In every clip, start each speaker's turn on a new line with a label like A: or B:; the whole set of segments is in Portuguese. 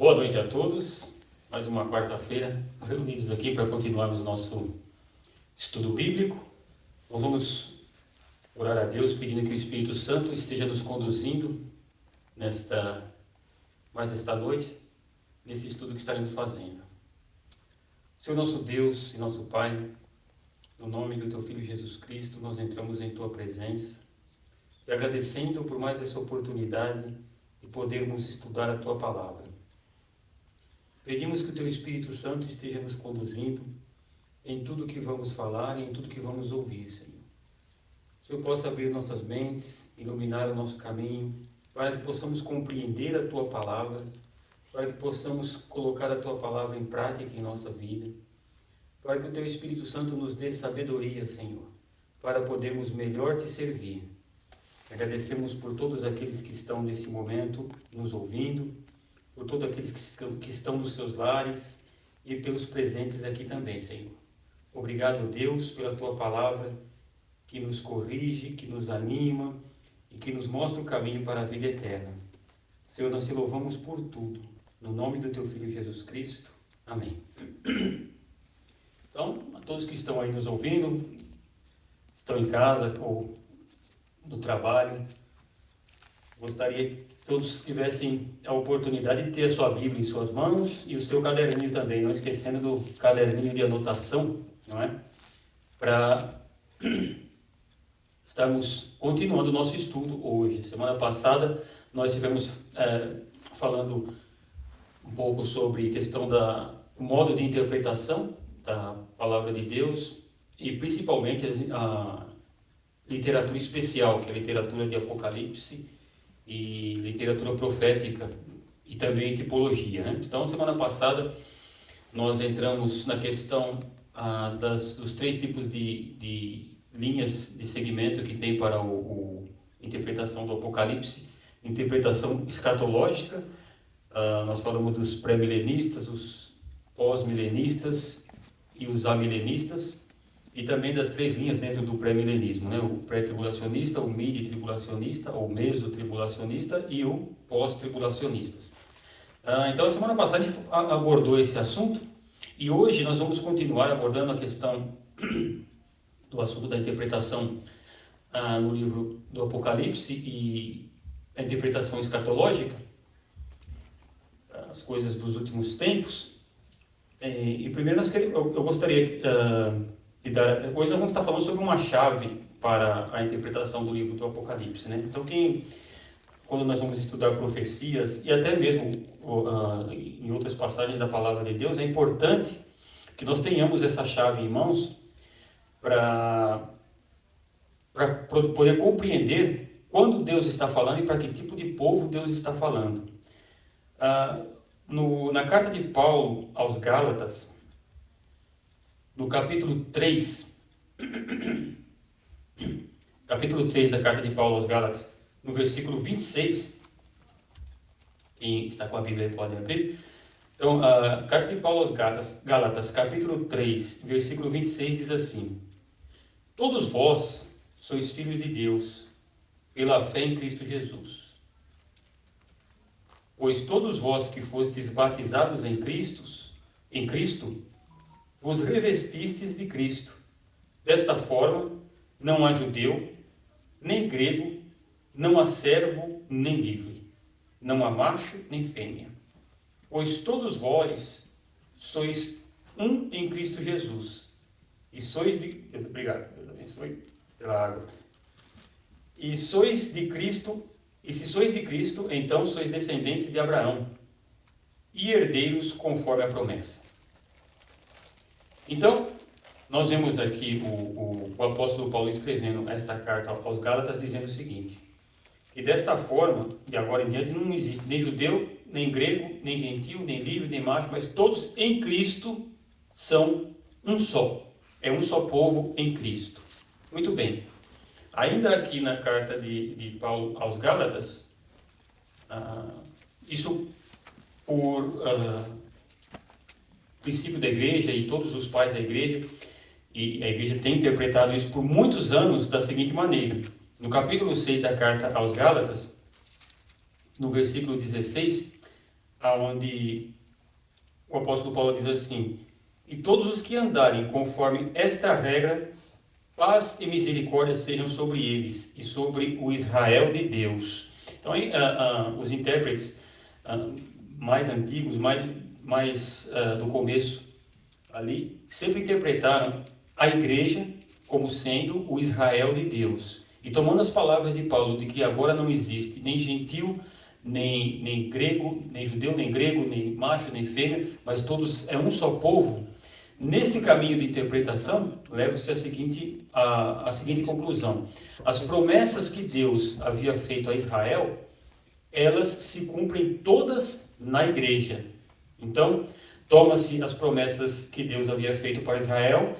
A: Boa noite a todos. Mais uma quarta-feira reunidos aqui para continuarmos nosso estudo bíblico. Nós vamos orar a Deus pedindo que o Espírito Santo esteja nos conduzindo nesta noite, nesse estudo que estaremos fazendo. Senhor nosso Deus e nosso Pai, no nome do Teu Filho Jesus Cristo, nós entramos em Tua presença e agradecendo por mais essa oportunidade de podermos estudar a Tua Palavra. Pedimos que o Teu Espírito Santo esteja nos conduzindo em tudo que vamos falar e em tudo que vamos ouvir, Senhor. Que o Senhor possa abrir nossas mentes, iluminar o nosso caminho, para que possamos compreender a Tua Palavra, para que possamos colocar a Tua Palavra em prática em nossa vida, para que o Teu Espírito Santo nos dê sabedoria, Senhor, para podermos melhor Te servir. Agradecemos por todos aqueles que estão nesse momento nos ouvindo, por todos aqueles que estão nos seus lares e pelos presentes aqui também, Senhor. Obrigado, Deus, pela Tua Palavra que nos corrige, que nos anima e que nos mostra o caminho para a vida eterna. Senhor, nós Te louvamos por tudo. No nome do Teu Filho Jesus Cristo. Amém. Então, a todos que estão aí nos ouvindo, estão em casa ou no trabalho, gostaria que todos tivessem a oportunidade de ter a sua Bíblia em suas mãos e o seu caderninho também, não esquecendo do caderninho de anotação, não é? Para estarmos continuando o nosso estudo hoje. Semana passada nós estivemos falando um pouco sobre a questão do modo de interpretação da Palavra de Deus e principalmente a literatura especial, que é a literatura de Apocalipse e literatura profética e também tipologia, né? Então, semana passada nós entramos na questão dos três tipos de linhas de segmento que tem para a interpretação do Apocalipse. Interpretação escatológica, nós falamos dos pré-milenistas, os pós-milenistas e os amilenistas, e também das três linhas dentro do pré-milenismo, né? O pré-tribulacionista, o midi-tribulacionista, o meso-tribulacionista e o pós-tribulacionistas. Então, a semana passada a gente abordou esse assunto e hoje nós vamos continuar abordando a questão do assunto da interpretação no livro do Apocalipse e a interpretação escatológica, as coisas dos últimos tempos. E primeiro eu gostaria hoje nós vamos estar falando sobre uma chave para a interpretação do livro do Apocalipse, né? Então, quando nós vamos estudar profecias e até mesmo em outras passagens da Palavra de Deus, é importante que nós tenhamos essa chave em mãos para poder compreender quando Deus está falando e para que tipo de povo Deus está falando. Na carta de Paulo aos Gálatas, no capítulo 3 da carta de Paulo aos Gálatas, no versículo 26, quem está com a Bíblia pode abrir. Então, a carta de Paulo aos Gálatas, capítulo 3, versículo 26, diz assim: Todos vós sois filhos de Deus, pela fé em Cristo Jesus. Pois todos vós que fostes batizados em Cristo, vos revestistes de Cristo. Desta forma, não há judeu, nem grego, não há servo, nem livre, não há macho, nem fêmea. Pois todos vós sois um em Cristo Jesus. E sois de... Obrigado, Deus abençoe pela água. E sois de Cristo, e se sois de Cristo, então sois descendentes de Abraão, e herdeiros conforme a promessa. Então, nós vemos aqui o apóstolo Paulo escrevendo esta carta aos Gálatas dizendo o seguinte: que desta forma, de agora em diante, não existe nem judeu, nem grego, nem gentil, nem livre, nem macho, mas todos em Cristo são um só. É um só povo em Cristo. Muito bem. Ainda aqui na carta de Paulo aos Gálatas, isso por princípio da igreja e todos os pais da igreja, e a igreja tem interpretado isso por muitos anos da seguinte maneira: no capítulo 6 da carta aos Gálatas, no versículo 16, aonde o apóstolo Paulo diz assim: e todos os que andarem conforme esta regra, paz e misericórdia sejam sobre eles e sobre o Israel de Deus. Então, aí, os intérpretes mais antigos, mais do começo ali, sempre interpretaram a igreja como sendo o Israel de Deus. E tomando as palavras de Paulo de que agora não existe nem gentil, nem grego, nem judeu, nem grego, nem macho, nem fêmea, mas todos é um só povo. Neste caminho de interpretação, leva-se a seguinte conclusão: as promessas que Deus havia feito a Israel, elas se cumprem todas na igreja. Então, toma-se as promessas que Deus havia feito para Israel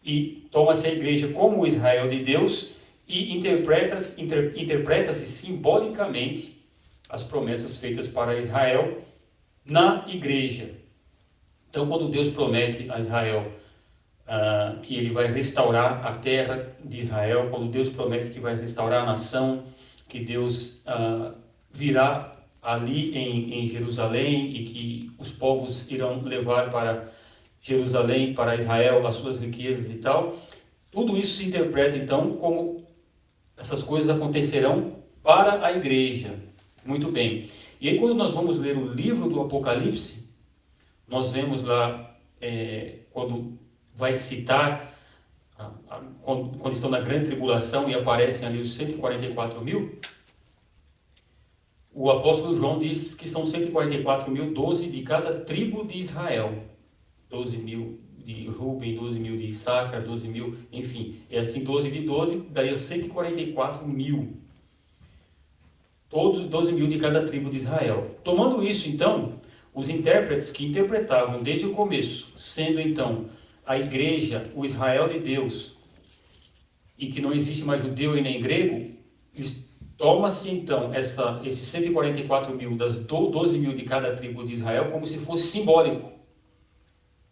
A: e toma-se a igreja como o Israel de Deus e interpreta-se simbolicamente as promessas feitas para Israel na igreja. Então, quando Deus promete a Israel que ele vai restaurar a terra de Israel, quando Deus promete que vai restaurar a nação, que Deus virá ali em Jerusalém e que os povos irão levar para Jerusalém, para Israel, as suas riquezas e tal, tudo isso se interpreta então como essas coisas acontecerão para a igreja. Muito bem. E aí, quando nós vamos ler o livro do Apocalipse, nós vemos lá, quando vai citar, quando estão na grande tribulação e aparecem ali os 144 mil, o apóstolo João diz que são 144 mil, 12 de cada tribo de Israel. 12 mil de Ruben, 12 mil de Issacar, 12 mil, enfim. É assim, 12 de 12, daria 144 mil. Todos 12 mil de cada tribo de Israel. Tomando isso, então, os intérpretes que interpretavam desde o começo, sendo então a igreja, o Israel de Deus, e que não existe mais judeu e nem grego, toma-se então esses 144 mil, das 12 mil de cada tribo de Israel, como se fosse simbólico.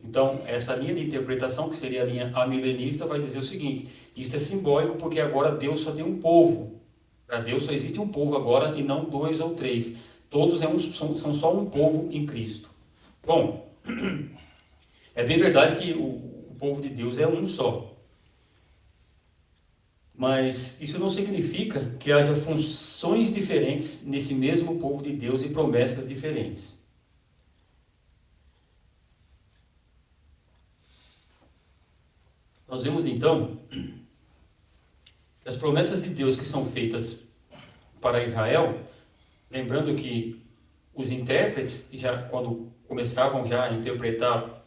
A: Então, essa linha de interpretação, que seria a linha amilenista, vai dizer o seguinte: isto é simbólico porque agora Deus só tem um povo. Para Deus só existe um povo agora e não 2 ou 3. Todos são só um povo em Cristo. Bom, é bem verdade que o povo de Deus é um só. Mas isso não significa que haja funções diferentes nesse mesmo povo de Deus e promessas diferentes. Nós vemos então que as promessas de Deus que são feitas para Israel, lembrando que os intérpretes, já quando começavam já a interpretar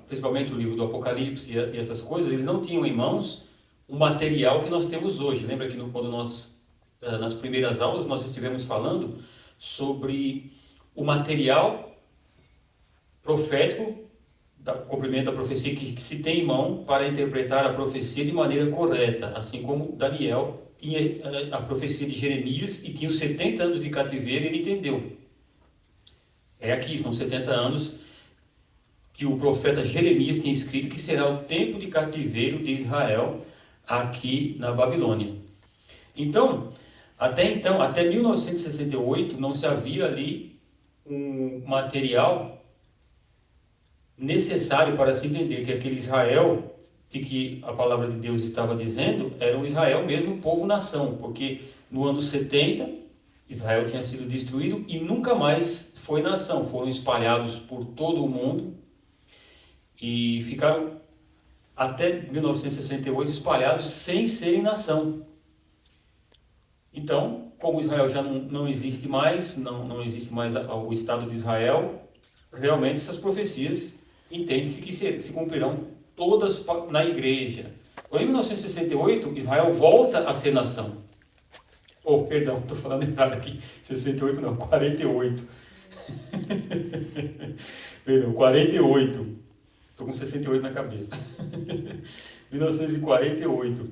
A: principalmente o livro do Apocalipse e essas coisas, eles não tinham em mãos o material que nós temos hoje. Lembra que quando nós, nas primeiras aulas, nós estivemos falando sobre o material profético, cumprimento da profecia que se tem em mão para interpretar a profecia de maneira correta, assim como Daniel tinha a profecia de Jeremias e tinha os 70 anos de cativeiro e ele entendeu. Aqui, são 70 anos que o profeta Jeremias tinha escrito que será o tempo de cativeiro de Israel aqui na Babilônia. Então, até 1968, não se havia ali um material necessário para se entender que aquele Israel de que a palavra de Deus estava dizendo era um Israel mesmo, povo-nação, porque no ano 70 Israel tinha sido destruído e nunca mais foi nação, foram espalhados por todo o mundo e ficaram até 1968 espalhados sem serem nação. Então, como Israel já não existe mais, não existe mais o Estado de Israel, realmente essas profecias entende-se que se cumprirão todas na igreja. Em 1968, Israel volta a ser nação. Perdão, estou falando errado aqui. 68 não, 48. Perdão, 48. Estou com 68 na cabeça. 1948.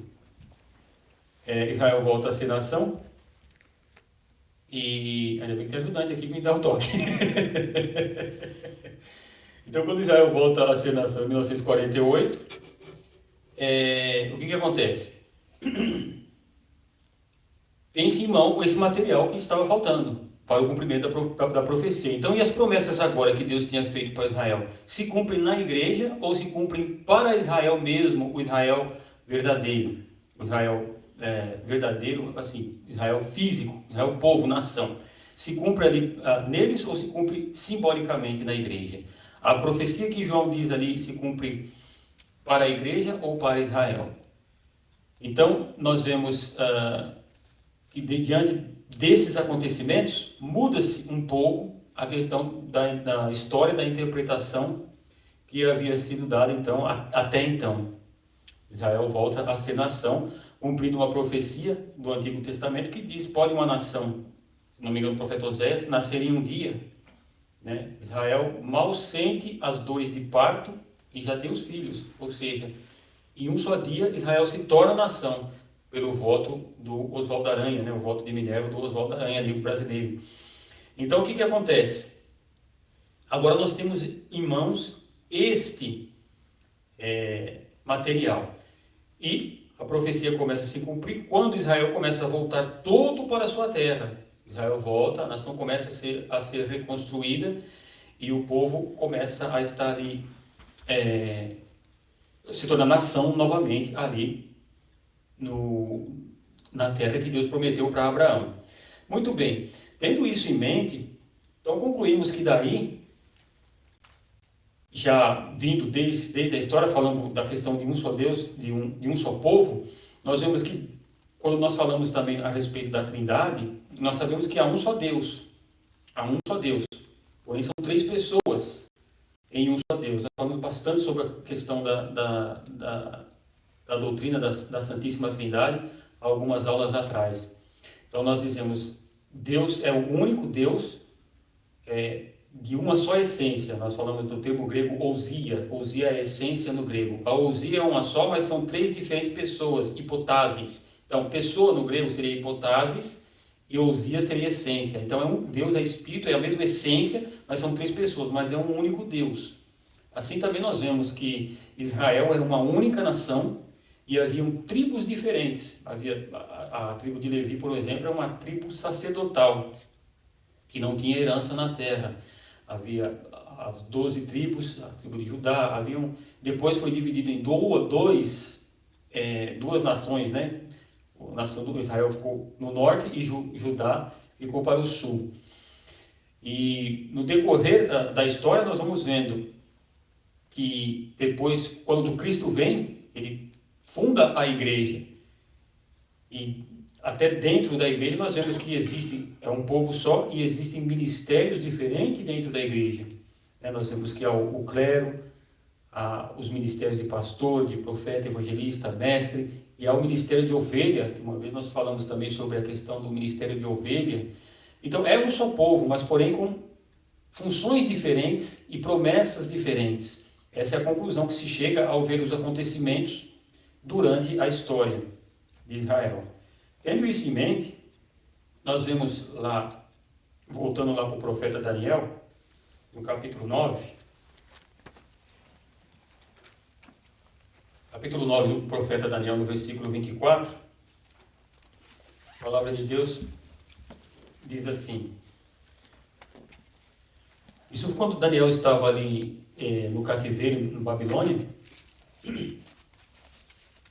A: Israel volta a ser nação. E ainda bem que tem ajudante aqui que me dá o toque. Então, quando Israel volta a ser nação em 1948, o que acontece? Tem-se em mão esse material que estava faltando, para o cumprimento da profecia. Então, e as promessas agora que Deus tinha feito para Israel? Se cumprem na igreja ou se cumprem para Israel mesmo, o Israel verdadeiro? O Israel verdadeiro, assim, Israel físico, Israel povo, nação. Se cumpre ali neles ou se cumpre simbolicamente na igreja? A profecia que João diz ali se cumpre para a igreja ou para Israel? Então, nós vemos que diante desses acontecimentos, muda-se um pouco a questão da história, da interpretação que havia sido dada então, até então. Israel volta a ser nação, cumprindo uma profecia do Antigo Testamento que diz: pode uma nação, se não me engano o profeta Oséias, nascer em um dia, né? Israel mal sente as dores de parto e já tem os filhos, ou seja, em um só dia Israel se torna nação, pelo voto do Oswaldo Aranha, né? O voto de Minerva do Oswaldo Aranha, livro brasileiro. Então, o que acontece? Agora nós temos em mãos este material. E a profecia começa a se cumprir quando Israel começa a voltar todo para a sua terra. Israel volta, a nação começa a ser reconstruída e o povo começa a estar ali, se torna nação novamente ali na terra que Deus prometeu para Abraão. Muito bem, tendo isso em mente, então concluímos que daí, já vindo desde a história, falando da questão de um só Deus, de um só povo, nós vemos que, quando nós falamos também a respeito da Trindade, nós sabemos que há um só Deus, porém são três pessoas em um só Deus. Nós falamos bastante sobre a questão da doutrina da Santíssima Trindade, algumas aulas atrás. Então nós dizemos, Deus é o único Deus de uma só essência. Nós falamos do termo grego ousia. Ousia é essência no grego. A ousia é uma só, mas são três diferentes pessoas, hipotases. Então, pessoa no grego seria hipotases e ousia seria essência. Então, Deus é espírito, é a mesma essência, mas são três pessoas, mas é um único Deus. Assim também nós vemos que Israel era uma única nação e haviam tribos diferentes. Havia a tribo de Levi, por exemplo, é uma tribo sacerdotal, que não tinha herança na terra. Havia as 12 tribos, a tribo de Judá, depois foi dividido em duas nações, né? A nação do Israel ficou no norte e Judá ficou para o sul. E no decorrer da história nós vamos vendo que depois, quando Cristo vem, ele funda a igreja. E até dentro da igreja nós vemos que é um povo só e existem ministérios diferentes dentro da igreja. Nós vemos que há o clero, há os ministérios de pastor, de profeta, evangelista, mestre, e há o ministério de ovelha, que uma vez nós falamos também sobre a questão do ministério de ovelha. Então é um só povo, mas porém com funções diferentes e promessas diferentes. Essa é a conclusão que se chega ao ver os acontecimentos durante a história de Israel. Tendo isso em mente, nós vemos lá, voltando lá para o profeta Daniel, no capítulo 9. Capítulo 9 do profeta Daniel, no versículo 24, a palavra de Deus diz assim: isso quando Daniel estava ali no cativeiro, no Babilônia,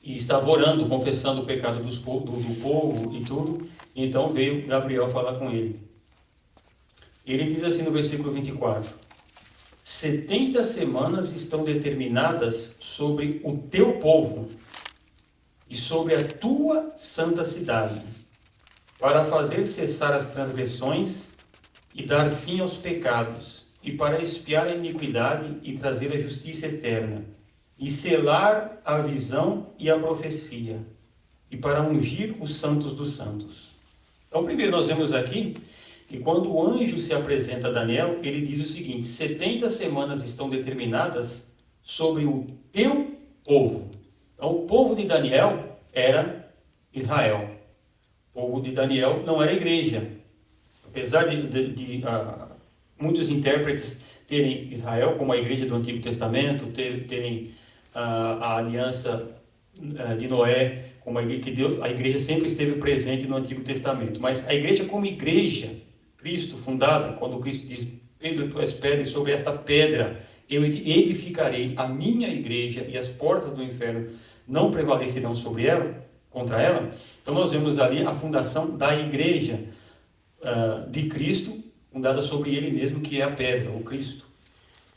A: e estava orando, confessando o pecado do povo e tudo. E então veio Gabriel falar com ele. Ele diz assim no versículo 24: 70 semanas estão determinadas sobre o teu povo e sobre a tua santa cidade, para fazer cessar as transgressões e dar fim aos pecados, e para expiar a iniquidade e trazer a justiça eterna, e selar a visão e a profecia, e para ungir os santos dos santos. Então, primeiro nós vemos aqui que quando o anjo se apresenta a Daniel, ele diz o seguinte: 70 semanas estão determinadas sobre o teu povo. Então, o povo de Daniel era Israel. O povo de Daniel não era igreja. Apesar de muitos intérpretes terem Israel como a igreja do Antigo Testamento, terem a aliança de Noé, como a igreja sempre esteve presente no Antigo Testamento. Mas a igreja como igreja Cristo, fundada, quando Cristo diz: Pedro, tu és pedra, e sobre esta pedra eu edificarei a minha igreja, e as portas do inferno não prevalecerão sobre ela, contra ela. Então nós vemos ali a fundação da igreja de Cristo, fundada sobre ele mesmo, que é a pedra, o Cristo.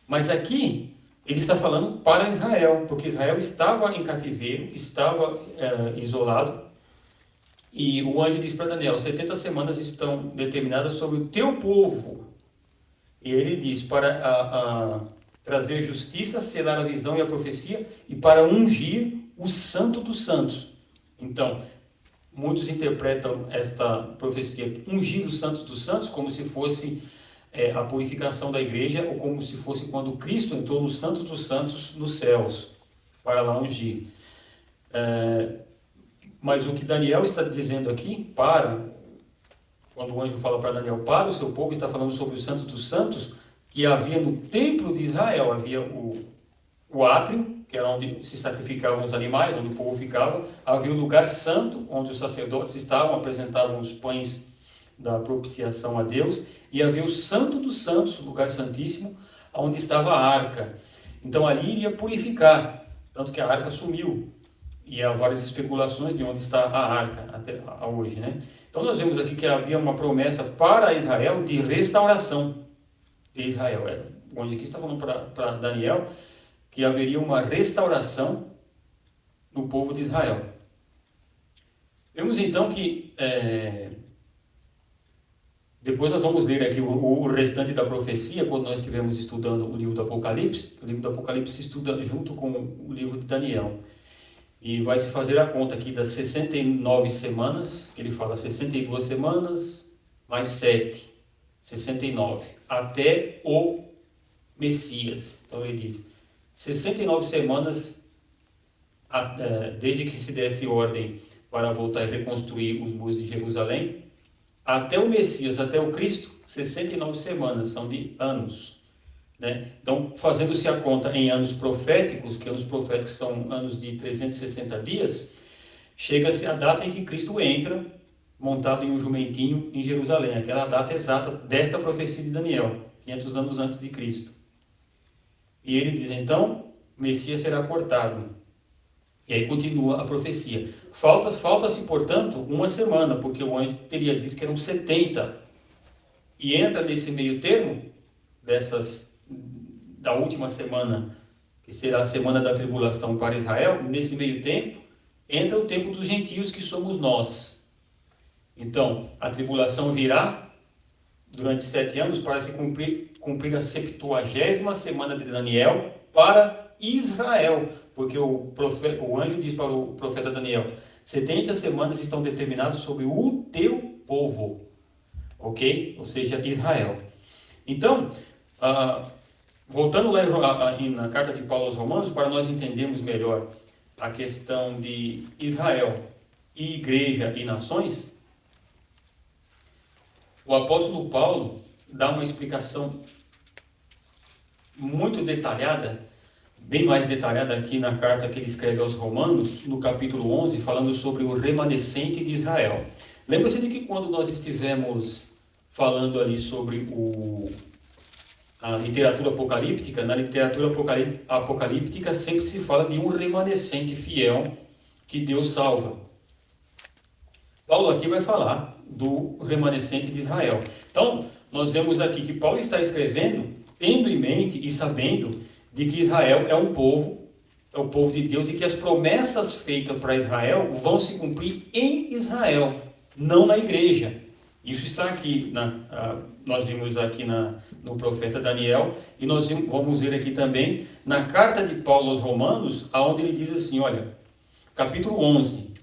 A: Mas aqui ele está falando para Israel, porque Israel estava em cativeiro, estava isolado, e o anjo diz para Daniel: 70 semanas estão determinadas sobre o teu povo. E ele diz: para trazer justiça, selar a visão e a profecia, e para ungir o santo dos santos. Então, muitos interpretam esta profecia, ungir os santos dos santos, como se fosse a purificação da igreja, ou como se fosse quando Cristo entrou nos santos dos santos nos céus, para lá ungir. Mas o que Daniel está dizendo aqui, quando o anjo fala para Daniel, para o seu povo, está falando sobre os santos dos santos, que havia no templo de Israel, havia o átrio, que era onde se sacrificavam os animais, onde o povo ficava, havia o lugar santo, onde os sacerdotes estavam, apresentavam os pães da propiciação a Deus, e havia o santo dos santos, o lugar santíssimo, onde estava a arca. Então ali iria purificar, tanto que a arca sumiu, e há várias especulações de onde está a arca até hoje, né? Então nós vemos aqui que havia uma promessa para Israel de restauração de Israel. Onde aqui está falando para Daniel que haveria uma restauração do povo de Israel. Vemos então que depois nós vamos ler aqui o restante da profecia, quando nós estivermos estudando o livro do Apocalipse. O livro do Apocalipse se estuda junto com o livro de Daniel. E vai se fazer a conta aqui das 69 semanas, ele fala 62 semanas, mais 7, 69, até o Messias. Então ele diz, 69 semanas, desde que se desse ordem para voltar e reconstruir os muros de Jerusalém, até o Messias, até o Cristo, 69 semanas, são de anos. Né? Então, fazendo-se a conta em anos proféticos, que anos proféticos são anos de 360 dias, chega-se a data em que Cristo entra, montado em um jumentinho, em Jerusalém, aquela data exata desta profecia de Daniel, 500 anos antes de Cristo. E ele diz, então, o Messias será cortado. E aí continua a profecia. Falta-se, portanto, uma semana, porque o anjo teria dito que eram 70. E entra nesse meio termo, da última semana, que será a semana da tribulação para Israel, nesse meio tempo, entra o tempo dos gentios, que somos nós. Então, a tribulação virá durante 7 anos para se cumprir a 70ª semana de Daniel para Israel, porque o anjo diz para o profeta Daniel, 70 semanas estão determinadas sobre o teu povo, ok? Ou seja, Israel. Então, voltando lá na carta de Paulo aos Romanos, para nós entendermos melhor a questão de Israel e igreja e nações, o apóstolo Paulo dá uma explicação muito detalhada, bem mais detalhada aqui na carta que ele escreve aos Romanos, no capítulo 11, falando sobre o remanescente de Israel. Lembra-se de que quando nós estivemos falando ali sobre a literatura apocalíptica, na literatura apocalíptica sempre se fala de um remanescente fiel que Deus salva. Paulo aqui vai falar do remanescente de Israel. Então, nós vemos aqui que Paulo está escrevendo, tendo em mente e sabendo de que Israel é o povo de Deus, e que as promessas feitas para Israel vão se cumprir em Israel, não na igreja. Isso está aqui, nós vimos aqui no profeta Daniel, e nós vamos ver aqui também na carta de Paulo aos Romanos, onde ele diz assim, olha, capítulo 11,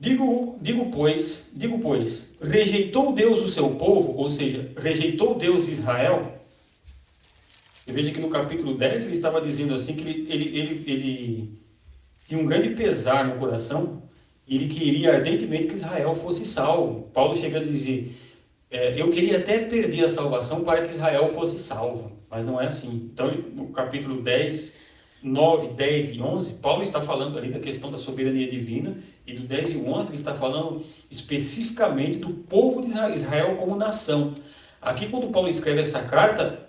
A: Digo, pois, rejeitou Deus o seu povo, ou seja, rejeitou Deus Israel. E veja que no capítulo 10 ele estava dizendo assim, que ele tinha um grande pesar no coração, e ele queria ardentemente que Israel fosse salvo. Paulo chega a dizer, eu queria até perder a salvação para que Israel fosse salvo, mas não é assim. Então, no capítulo 10, 9, 10 e 11, Paulo está falando ali da questão da soberania divina, e do 10 e 11 ele está falando especificamente do povo de Israel como nação. Aqui, quando Paulo escreve essa carta,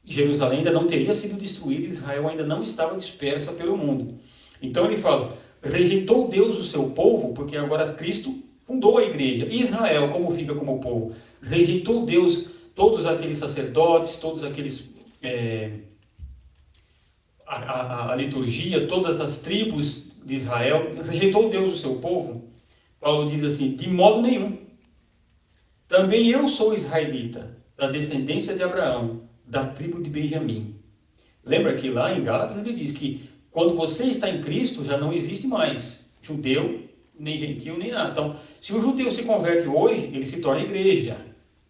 A: Jerusalém ainda não teria sido destruída, Israel ainda não estava dispersa pelo mundo. Então ele fala, rejeitou Deus o seu povo, porque agora Cristo fundou a igreja. E Israel, como fica como povo? Rejeitou Deus todos aqueles sacerdotes, todos aqueles... a liturgia, todas as tribos de Israel, rejeitou Deus o seu povo? Paulo diz assim, de modo nenhum. Também eu sou israelita, da descendência de Abraão, da tribo de Benjamim. Lembra que lá em Gálatas ele diz que quando você está em Cristo, já não existe mais judeu, nem gentil, nem nada. Então, se o judeu se converte hoje, ele se torna igreja.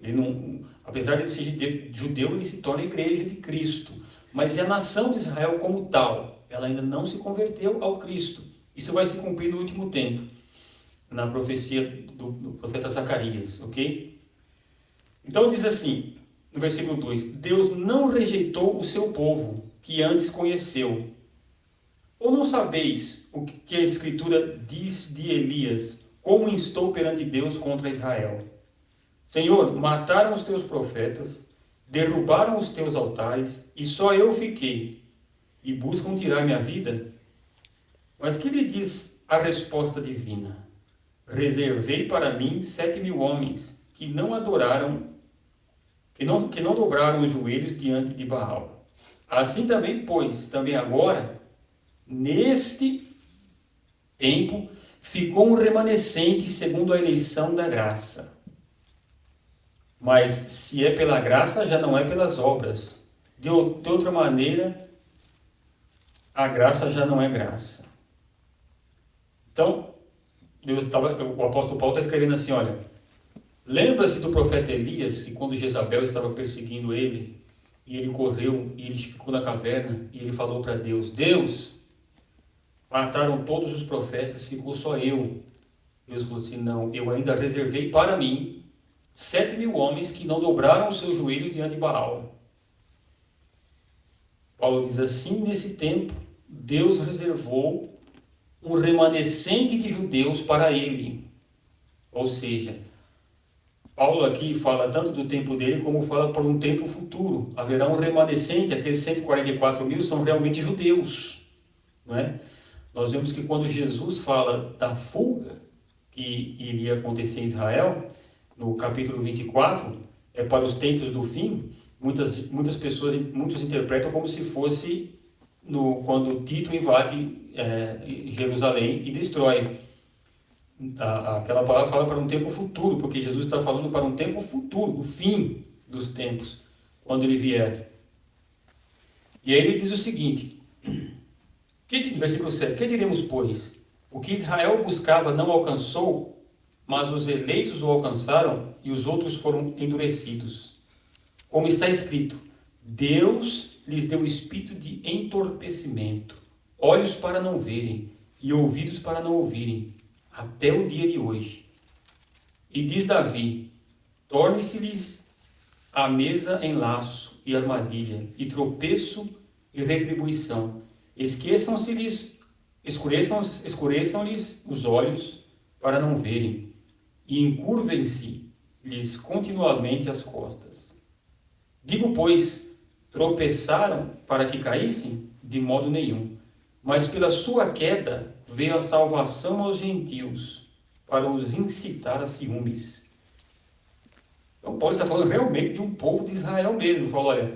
A: Ele não, apesar de ser judeu, ele se torna igreja de Cristo. Mas é a nação de Israel como tal. Ela ainda não se converteu ao Cristo. Isso vai se cumprir no último tempo, na profecia do profeta Zacarias, ok? Então diz assim, no versículo 2, Deus não rejeitou o seu povo, que antes conheceu. Ou não sabeis o que a Escritura diz de Elias, como instou perante Deus contra Israel? Senhor, mataram os teus profetas, derrubaram os teus altares, e só eu fiquei, e buscam tirar minha vida? Mas que lhe diz a resposta divina? Reservei para mim 7.000 homens, que não adoraram, que não dobraram os joelhos diante de Baal. Assim também, pois, também agora, neste tempo, ficou um remanescente segundo a eleição da graça. Mas se é pela graça, já não é pelas obras. De outra maneira, a graça já não é graça. Então, o apóstolo Paulo está escrevendo assim, olha, lembra-se do profeta Elias, que quando Jezabel estava perseguindo ele, e ele correu, e ele ficou na caverna, e ele falou para Deus, Deus, mataram todos os profetas, ficou só eu. Deus falou assim, não, eu ainda reservei para mim 7.000 homens que não dobraram os seus joelhos diante de Baal. Paulo diz assim, nesse tempo, Deus reservou um remanescente de judeus para ele. Ou seja, Paulo aqui fala tanto do tempo dele, como fala para um tempo futuro. Haverá um remanescente, aqueles 144.000 são realmente judeus. Não é? Nós vemos que quando Jesus fala da fuga que iria acontecer em Israel, no capítulo 24, é para os tempos do fim, muitas pessoas, muitos interpretam como se fosse quando Tito invade Jerusalém e destrói. Aquela palavra fala para um tempo futuro, porque Jesus está falando para um tempo futuro, o fim dos tempos, quando ele vier. E aí ele diz o seguinte, versículo 7, que diremos, pois? O que Israel buscava não alcançou, mas os eleitos o alcançaram e os outros foram endurecidos. Como está escrito, Deus lhes deu espírito de entorpecimento, olhos para não verem e ouvidos para não ouvirem, até o dia de hoje. E diz Davi, torne-se-lhes a mesa em laço e armadilha, e tropeço e retribuição. Esqueçam-se-lhes, escureçam-lhes os olhos para não verem, e encurvem-se-lhes continuamente as costas. Digo, pois, tropeçaram para que caíssem? De modo nenhum. Mas pela sua queda veio a salvação aos gentios, para os incitar a ciúmes. Então Paulo está falando realmente de um povo de Israel mesmo. Ele falou, olha,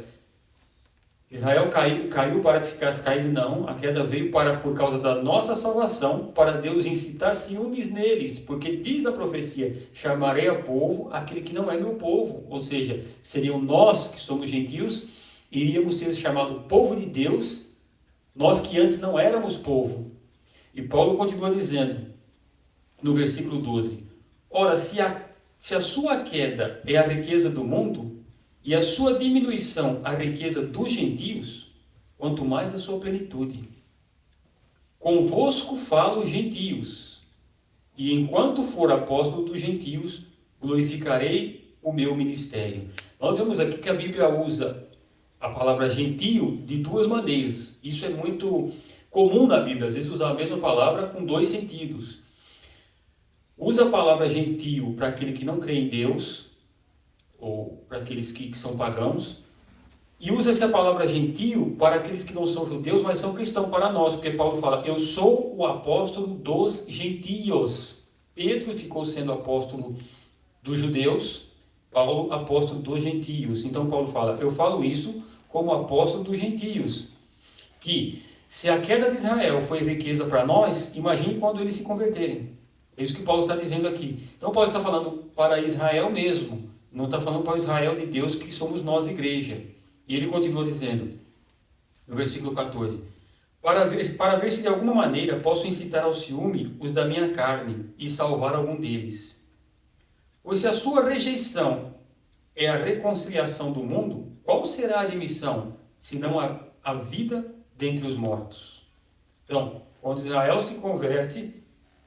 A: Israel caiu para que ficasse caído, não. A queda veio por causa da nossa salvação, para Deus incitar ciúmes neles. Porque diz a profecia, chamarei a povo aquele que não é meu povo. Ou seja, seriam nós que somos gentios, iríamos ser chamados povo de Deus, nós que antes não éramos povo. E Paulo continua dizendo, no versículo 12, ora, se a sua queda é a riqueza do mundo, e a sua diminuição a riqueza dos gentios, quanto mais a sua plenitude. Convosco falo gentios, e enquanto for apóstolo dos gentios, glorificarei o meu ministério. Nós vemos aqui que a Bíblia usa a palavra gentio de duas maneiras. Isso é muito comum na Bíblia, às vezes usar a mesma palavra com dois sentidos. Usa a palavra gentio para aquele que não crê em Deus, ou para aqueles que são pagãos, e usa-se a palavra gentio para aqueles que não são judeus, mas são cristãos, para nós, porque Paulo fala, eu sou o apóstolo dos gentios. Pedro ficou sendo apóstolo dos judeus, Paulo apóstolo dos gentios. Então Paulo fala, eu falo isso como apóstolo dos gentios, que se a queda de Israel foi riqueza para nós, imagine quando eles se converterem. É isso que Paulo está dizendo aqui. Então Paulo está falando para Israel mesmo, não está falando para o Israel de Deus, que somos nós, igreja. E ele continua dizendo, no versículo 14, para ver se de alguma maneira posso incitar ao ciúme os da minha carne e salvar algum deles. Pois se a sua rejeição é a reconciliação do mundo, qual será a admissão, senão a vida dentre os mortos? Então, quando Israel se converte,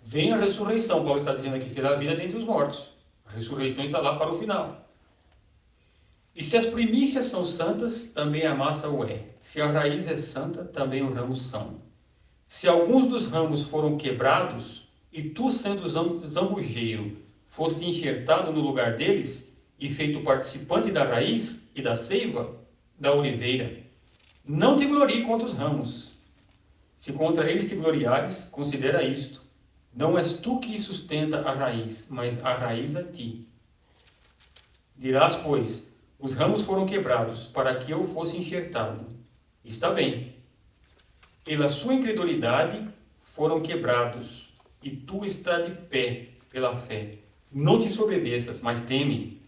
A: vem a ressurreição. Paulo está dizendo aqui, será a vida dentre os mortos. A ressurreição está lá para o final. E se as primícias são santas, também a massa o é. Se a raiz é santa, também os ramos são. Se alguns dos ramos foram quebrados, e tu, sendo zambujeiro, foste enxertado no lugar deles, e feito participante da raiz e da seiva da oliveira, não te glorie contra os ramos. Se contra eles te gloriares, considera isto. Não és tu que sustenta a raiz, mas a raiz a ti. Dirás, pois, os ramos foram quebrados, para que eu fosse enxertado. Está bem. Pela sua incredulidade foram quebrados, e tu está de pé pela fé. Não te sobrebeças, mas teme.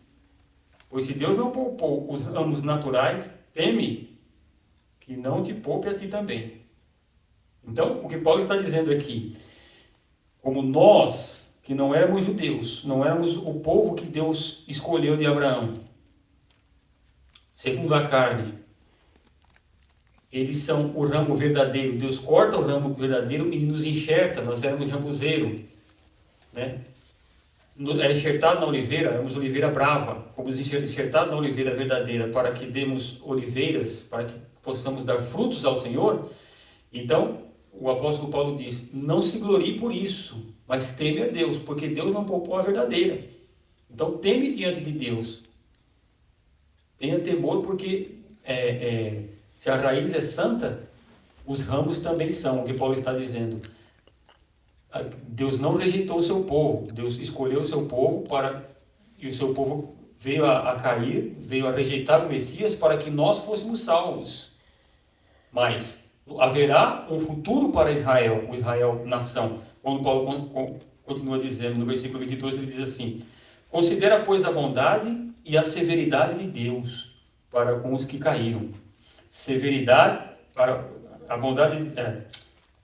A: Pois se Deus não poupou os ramos naturais, teme que não te poupe a ti também. Então, o que Paulo está dizendo aqui, como nós, que não éramos judeus, não éramos o povo que Deus escolheu de Abraão, segundo a carne, eles são o ramo verdadeiro. Deus corta o ramo verdadeiro e nos enxerta. Nós éramos jambuzeiro, né? Era enxertado na oliveira, éramos oliveira brava. Fomos enxertados na oliveira verdadeira para que demos oliveiras, para que possamos dar frutos ao Senhor. Então, o apóstolo Paulo diz, não se glorie por isso, mas teme a Deus, porque Deus não poupou a verdadeira. Então, teme diante de Deus. Tenha temor, porque se a raiz é santa, os ramos também são, o que Paulo está dizendo. Deus não rejeitou o seu povo, Deus escolheu o seu povo e o seu povo veio a cair, veio a rejeitar o Messias para que nós fôssemos salvos. Mas haverá um futuro para Israel, o Israel nação. Quando Paulo continua dizendo no versículo 22, ele diz assim, considera, pois, a bondade e a severidade de Deus para com os que caíram. Severidade, para a bondade,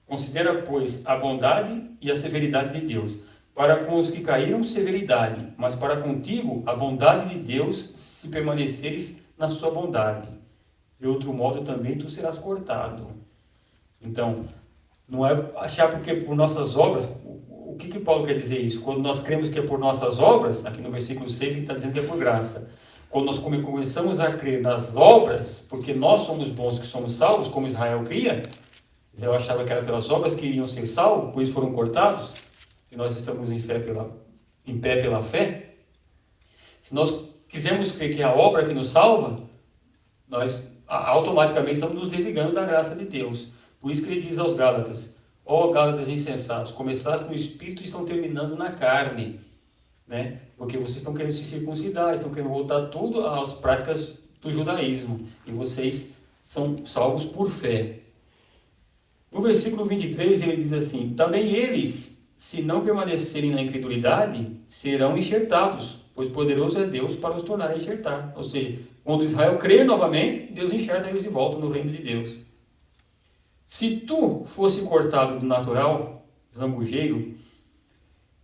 A: considera, pois, a bondade e a severidade de Deus. Para com os que caíram, severidade, mas para contigo, a bondade de Deus, se permaneceres na sua bondade. De outro modo, também tu serás cortado. Então, não é achar porque por nossas obras. O que Paulo quer dizer isso? Quando nós cremos que é por nossas obras, aqui no versículo 6 ele está dizendo que é por graça. Quando nós começamos a crer nas obras, porque nós somos bons que somos salvos, como Israel cria, Israel achava que era pelas obras que iriam ser salvos, por isso foram cortados, e nós estamos em pé pela fé. Se nós quisermos crer que é a obra que nos salva, nós automaticamente estamos nos desligando da graça de Deus. Por isso que ele diz aos Gálatas, ó Gálatas insensatos, começaste no Espírito e estão terminando na carne, né? Porque vocês estão querendo se circuncidar, estão querendo voltar tudo às práticas do judaísmo, e vocês são salvos por fé. No versículo 23 ele diz assim, também eles, se não permanecerem na incredulidade, serão enxertados, pois poderoso é Deus para os tornar a enxertar. Ou seja, quando Israel crer novamente, Deus enxerta eles de volta no reino de Deus. Se tu fosse cortado do natural, zambujeiro,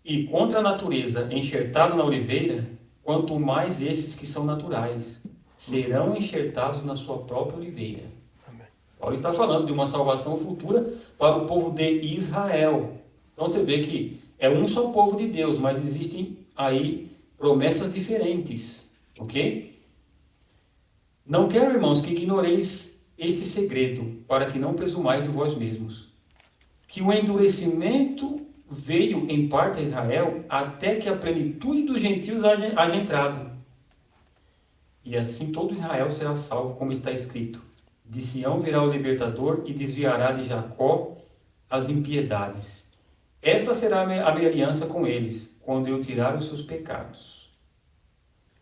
A: e contra a natureza enxertado na oliveira, quanto mais esses que são naturais serão enxertados na sua própria oliveira. Amém. Paulo está falando de uma salvação futura para o povo de Israel. Então você vê que é um só povo de Deus, mas existem aí promessas diferentes, ok? Não quero, irmãos, que ignoreis este segredo, para que não presumais de vós mesmos, que o endurecimento veio em parte a Israel, até que a plenitude dos gentios haja entrado. E assim todo Israel será salvo, como está escrito. De Sião virá o libertador e desviará de Jacó as impiedades. Esta será a minha aliança com eles, quando eu tirar os seus pecados.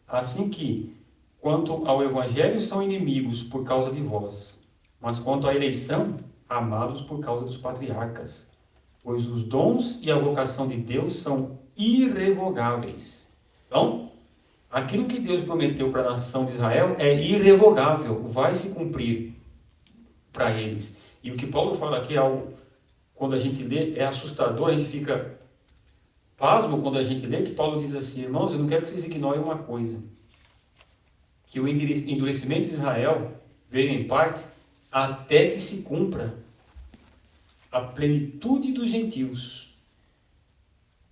A: Assim que, quanto ao evangelho, são inimigos por causa de vós, mas quanto à eleição, amados por causa dos patriarcas, pois os dons e a vocação de Deus são irrevogáveis. Então, aquilo que Deus prometeu para a nação de Israel é irrevogável, vai se cumprir para eles. E o que Paulo fala aqui, quando a gente lê, é assustador, a gente fica pasmo quando a gente lê, que Paulo diz assim: irmãos, eu não quero que vocês ignorem uma coisa, que o endurecimento de Israel veio em parte até que se cumpra a plenitude dos gentios,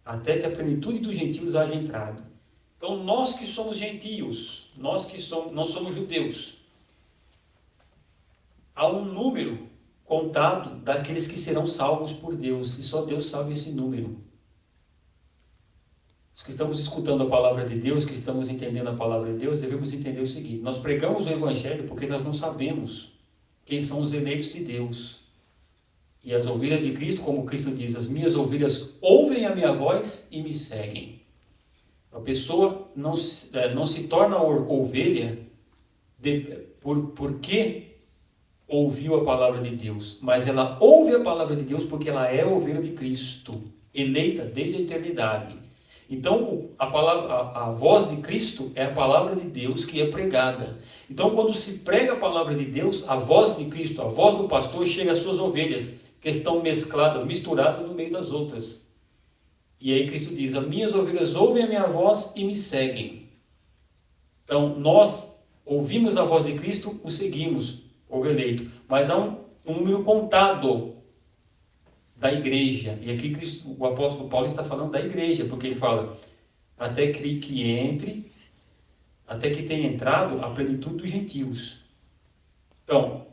A: até que a plenitude dos gentios haja entrado. Então, nós que somos gentios, nós que não somos judeus, há um número contado daqueles que serão salvos por Deus, e só Deus sabe esse número. Os que estamos escutando a palavra de Deus, que estamos entendendo a palavra de Deus, devemos entender o seguinte: nós pregamos o evangelho porque nós não sabemos quem são os eleitos de Deus. E as ovelhas de Cristo, como Cristo diz, as minhas ovelhas ouvem a minha voz e me seguem. A pessoa não se torna ovelha porque ouviu a palavra de Deus, mas ela ouve a palavra de Deus porque ela é ovelha de Cristo, eleita desde a eternidade. Então, a voz de Cristo é a palavra de Deus que é pregada. Então, quando se prega a palavra de Deus, a voz de Cristo, a voz do pastor, chega às suas ovelhas, que estão mescladas, misturadas no meio das outras. E aí Cristo diz: as minhas ovelhas ouvem a minha voz e me seguem. Então, nós ouvimos a voz de Cristo, o seguimos, o eleito. Mas há um número contado da igreja. E aqui o apóstolo Paulo está falando da igreja, porque ele fala: até que entre, até que tenha entrado a plenitude dos gentios. Então,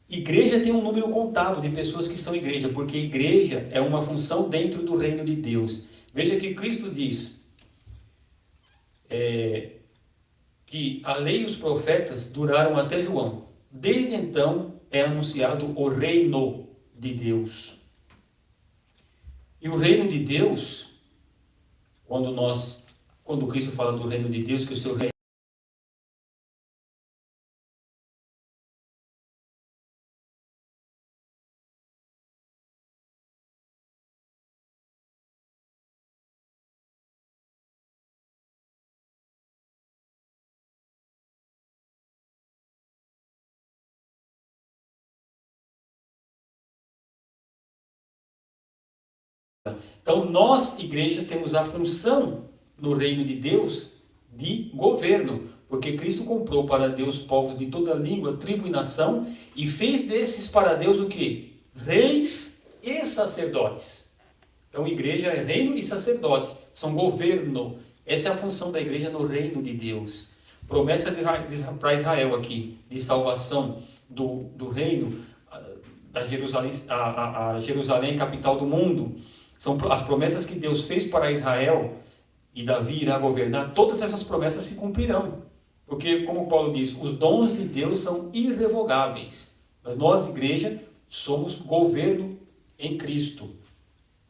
A: igreja tem um número contado de pessoas que são igreja, porque igreja é uma função dentro do reino de Deus. Veja que Cristo diz que a lei e os profetas duraram até João. Desde então é anunciado o reino de Deus. E o reino de Deus, quando Cristo fala do reino de Deus, que o seu reino Então, nós, igrejas, temos a função no reino de Deus de governo, porque Cristo comprou para Deus povos de toda língua, tribo e nação, e fez desses para Deus o quê? Reis e sacerdotes. Então, igreja é reino e sacerdote, são governo. Essa é a função da igreja no reino de Deus. Promessa para Israel aqui, de salvação do reino, da Jerusalém, a Jerusalém, capital do mundo. São as promessas que Deus fez para Israel, e Davi irá governar. Todas essas promessas se cumprirão, porque, como Paulo diz, os dons de Deus são irrevogáveis. Mas nós, igreja, somos governo em Cristo.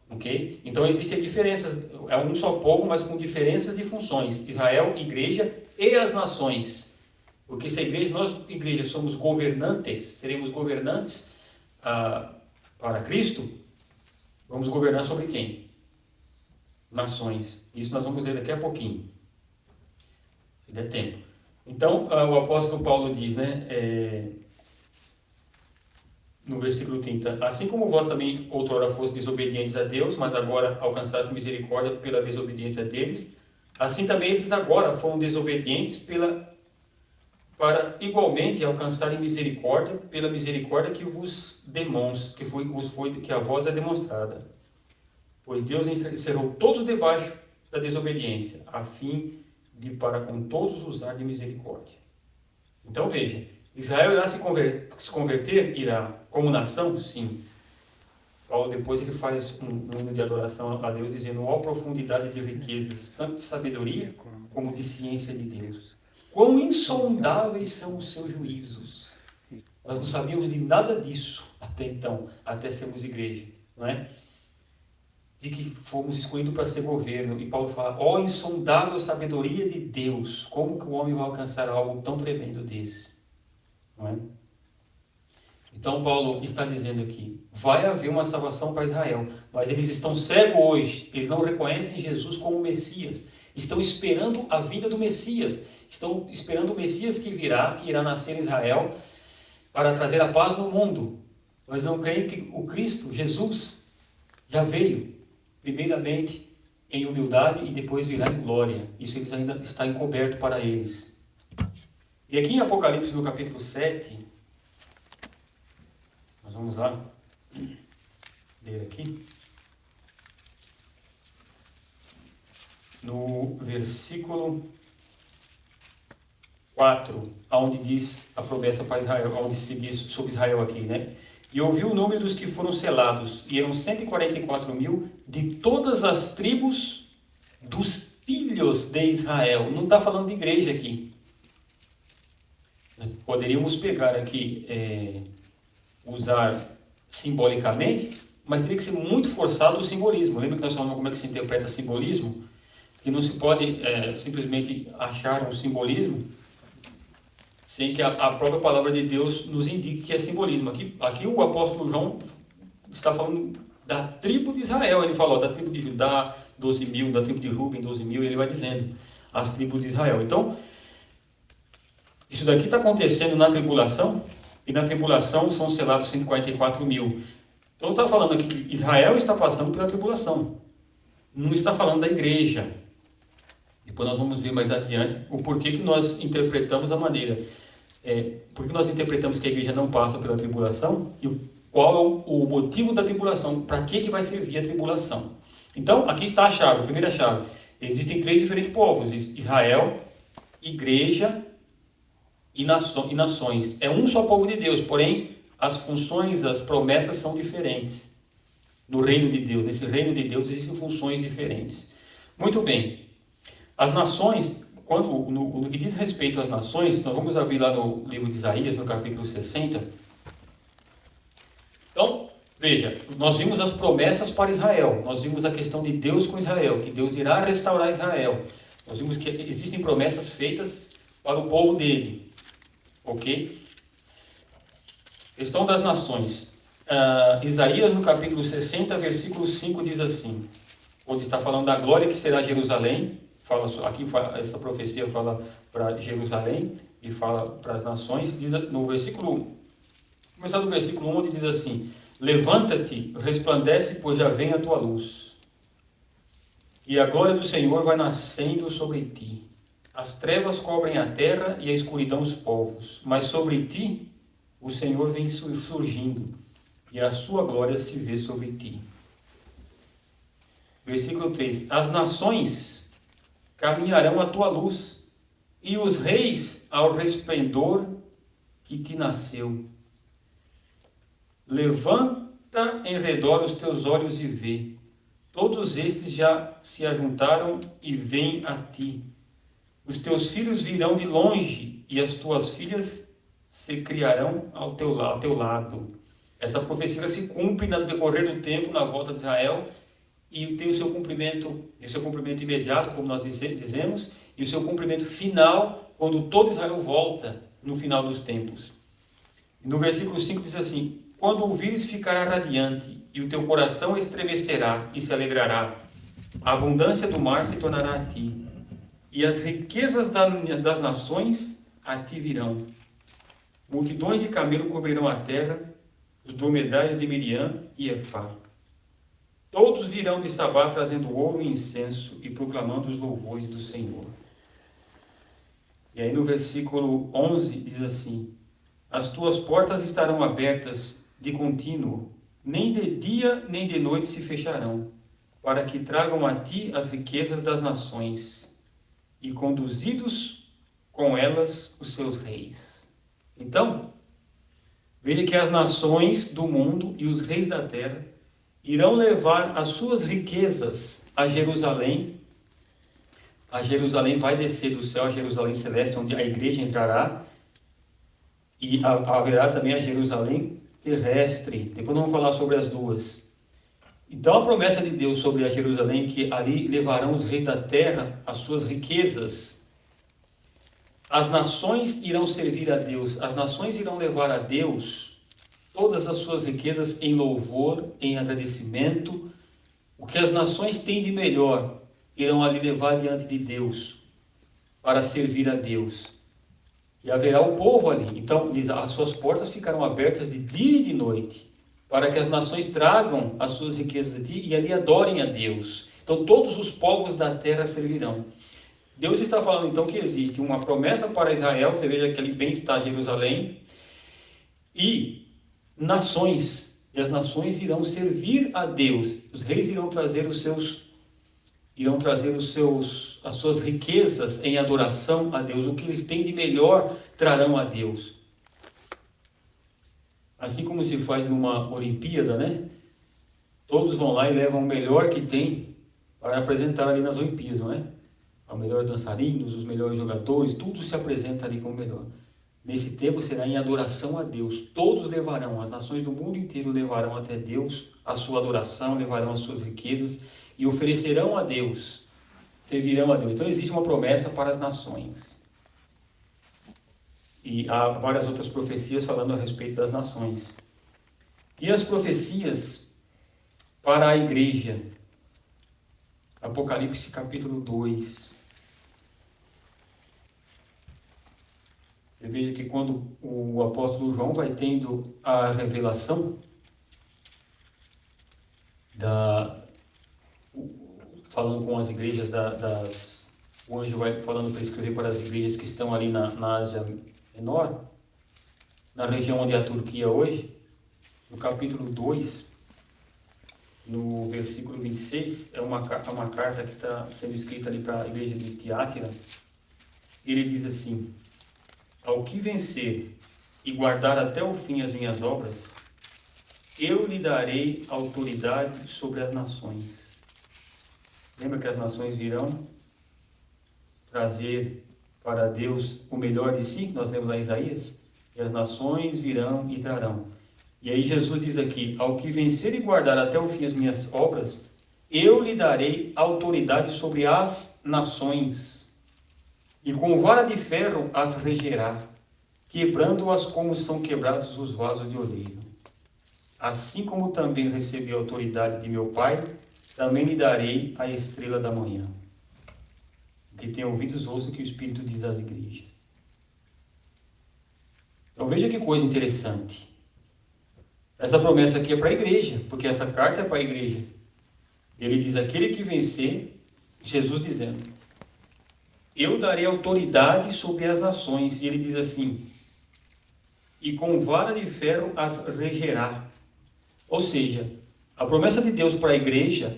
A: Ok? Então existem diferenças, é um só povo, mas com diferenças de funções: Israel, igreja e as nações. Porque se a igreja, nós, igreja, somos governantes, seremos governantes para Cristo, vamos governar sobre quem? Nações. Isso nós vamos ler daqui a pouquinho, se der tempo. Então, o apóstolo Paulo diz, no versículo 30, assim como vós também outrora fostes desobedientes a Deus, mas agora alcançaste misericórdia pela desobediência deles, assim também estes agora foram desobedientes para igualmente alcançarem misericórdia pela misericórdia que vos demonstra, que a vós é demonstrada. Pois Deus encerrou todos debaixo da desobediência, a fim de para com todos usar de misericórdia. Então veja, Israel irá se converter? Irá. Como nação? Sim. Paulo depois ele faz um hino de adoração a Deus, dizendo: ó profundidade de riquezas, tanto de sabedoria como de ciência de Deus. Quão insondáveis são os seus juízos. Nós não sabíamos de nada disso até então, até sermos igreja, não é? De que fomos escolhidos para ser governo. E Paulo fala: ó insondável sabedoria de Deus, como que o homem vai alcançar algo tão tremendo desse? Não é? Então Paulo está dizendo aqui, vai haver uma salvação para Israel, mas eles estão cegos hoje, eles não reconhecem Jesus como Messias, estão esperando a vinda do Messias, estão esperando o Messias que virá, que irá nascer em Israel, para trazer a paz no mundo, mas não creem que o Cristo, Jesus, já veio, primeiramente em humildade e depois virá em glória. Isso eles ainda está encoberto para eles. E aqui em Apocalipse, no capítulo 7, nós vamos lá ler aqui, no versículo 4, onde diz a promessa para Israel, onde se diz sobre Israel aqui, né? E ouviu o número dos que foram selados, e eram 144.000 de todas as tribos dos filhos de Israel. Não está falando de igreja aqui. Poderíamos pegar aqui, usar simbolicamente, mas teria que ser muito forçado o simbolismo. Lembra que nós falamos como é que se interpreta simbolismo? Que não se pode simplesmente achar um simbolismo sem que a própria palavra de Deus nos indique que é simbolismo. Aqui o apóstolo João está falando da tribo de Israel. Ele falou da tribo de Judá, 12.000, da tribo de Ruben, 12.000, ele vai dizendo as tribos de Israel. Então, isso daqui está acontecendo na tribulação, e na tribulação são selados 144.000. Então está falando aqui que Israel está passando pela tribulação. Não está falando da igreja. Depois nós vamos ver mais adiante o porquê que nós interpretamos a maneira. Por que nós interpretamos que a igreja não passa pela tribulação e qual é o motivo da tribulação, para que vai servir a tribulação. Então, aqui está a chave, a primeira chave. Existem 3 diferentes povos: Israel, igreja e nações. É um só povo de Deus, porém as funções, as promessas são diferentes no reino de Deus. Nesse reino de Deus existem funções diferentes. Muito bem. As nações, no que diz respeito às nações, nós vamos abrir lá no livro de Isaías, no capítulo 60. Então, veja, nós vimos as promessas para Israel, nós vimos a questão de Deus com Israel, que Deus irá restaurar Israel. Nós vimos que existem promessas feitas para o povo dele. Ok? Questão das nações. Isaías, no capítulo 60, versículo 5, diz assim, onde está falando da glória que será Jerusalém. Essa profecia fala para Jerusalém e fala para as nações. Diz no versículo, começar do versículo 1, onde diz assim: levanta-te, resplandece, pois já vem a tua luz, e a glória do Senhor vai nascendo sobre ti. As trevas cobrem a terra e a escuridão os povos, mas sobre ti o Senhor vem surgindo, e a sua glória se vê sobre ti. Versículo 3: as nações caminharão à tua luz, e os reis ao resplendor que te nasceu. Levanta em redor os teus olhos e vê. Todos estes já se ajuntaram e vêm a ti. Os teus filhos virão de longe, e as tuas filhas se criarão ao teu lado. Essa profecia se cumpre no decorrer do tempo, na volta de Israel, e tem o seu cumprimento imediato, como nós dizemos, e o seu cumprimento final, quando todo Israel volta, no final dos tempos. No versículo 5 diz assim: quando ouvires, ficará radiante, e o teu coração estremecerá e se alegrará. A abundância do mar se tornará a ti, e as riquezas das nações a ti virão. Multidões de camelo cobrirão a terra, os dromedários de Miriam e Efá. Todos virão de Sabá trazendo ouro e incenso e proclamando os louvores do Senhor. E aí no versículo 11 diz assim: as tuas portas estarão abertas de contínuo, nem de dia nem de noite se fecharão, para que tragam a ti as riquezas das nações, e conduzidos com elas os seus reis. Então, veja que as nações do mundo e os reis da terra irão levar as suas riquezas a Jerusalém. A Jerusalém vai descer do céu, a Jerusalém celeste, onde a igreja entrará, e haverá também a Jerusalém terrestre. Depois vamos falar sobre as duas. Então a promessa de Deus sobre a Jerusalém, que ali levarão os reis da terra as suas riquezas. As nações irão servir a Deus, as nações irão levar a Deus todas as suas riquezas em louvor, em agradecimento. O que as nações têm de melhor irão ali levar diante de Deus para servir a Deus. E haverá o povo ali. Então, diz, as suas portas ficarão abertas de dia e de noite, para que as nações tragam as suas riquezas a ti e ali adorem a Deus. Então, todos os povos da terra servirão. Deus está falando, então, que existe uma promessa para Israel. Você veja que ali bem está Jerusalém. E nações. E as nações irão servir a Deus. Os reis irão trazer as suas riquezas em adoração a Deus. O que eles têm de melhor trarão a Deus. Assim como se faz numa Olimpíada, né? Todos vão lá e levam o melhor que tem para apresentar ali nas Olimpíadas, não é? Os melhores dançarinos, os melhores jogadores, tudo se apresenta ali como melhor. Nesse tempo será em adoração a Deus. Todos levarão, as nações do mundo inteiro levarão até Deus a sua adoração, levarão as suas riquezas e oferecerão a Deus, servirão a Deus. Então existe uma promessa para as nações. E há várias outras profecias falando a respeito das nações. E as profecias para a igreja. Apocalipse capítulo 2. Você veja que quando o apóstolo João vai tendo a revelação falando com as igrejas o anjo vai falando para escrever para as igrejas que estão ali na Ásia Menor, na região onde é a Turquia hoje, no capítulo 2, no versículo 26, é uma carta que está sendo escrita ali para a igreja de Tiátira. Ele diz assim: ao que vencer e guardar até o fim as minhas obras, eu lhe darei autoridade sobre as nações. Lembra que as nações virão trazer para Deus o melhor de si? Nós lemos lá em Isaías. E as nações virão e trarão. E aí Jesus diz aqui: ao que vencer e guardar até o fim as minhas obras, eu lhe darei autoridade sobre as nações. E com vara de ferro as regerá, quebrando-as como são quebrados os vasos de oleiro. Assim como também recebi a autoridade de meu Pai, também lhe darei a estrela da manhã. Que tem ouvidos, ouça o que o Espírito diz às igrejas. Então veja que coisa interessante. Essa promessa aqui é para a igreja, porque essa carta é para a igreja. Ele diz: aquele que vencer, Jesus dizendo, eu darei autoridade sobre as nações. E ele diz assim: e com vara de ferro as regerá. Ou seja, a promessa de Deus para a igreja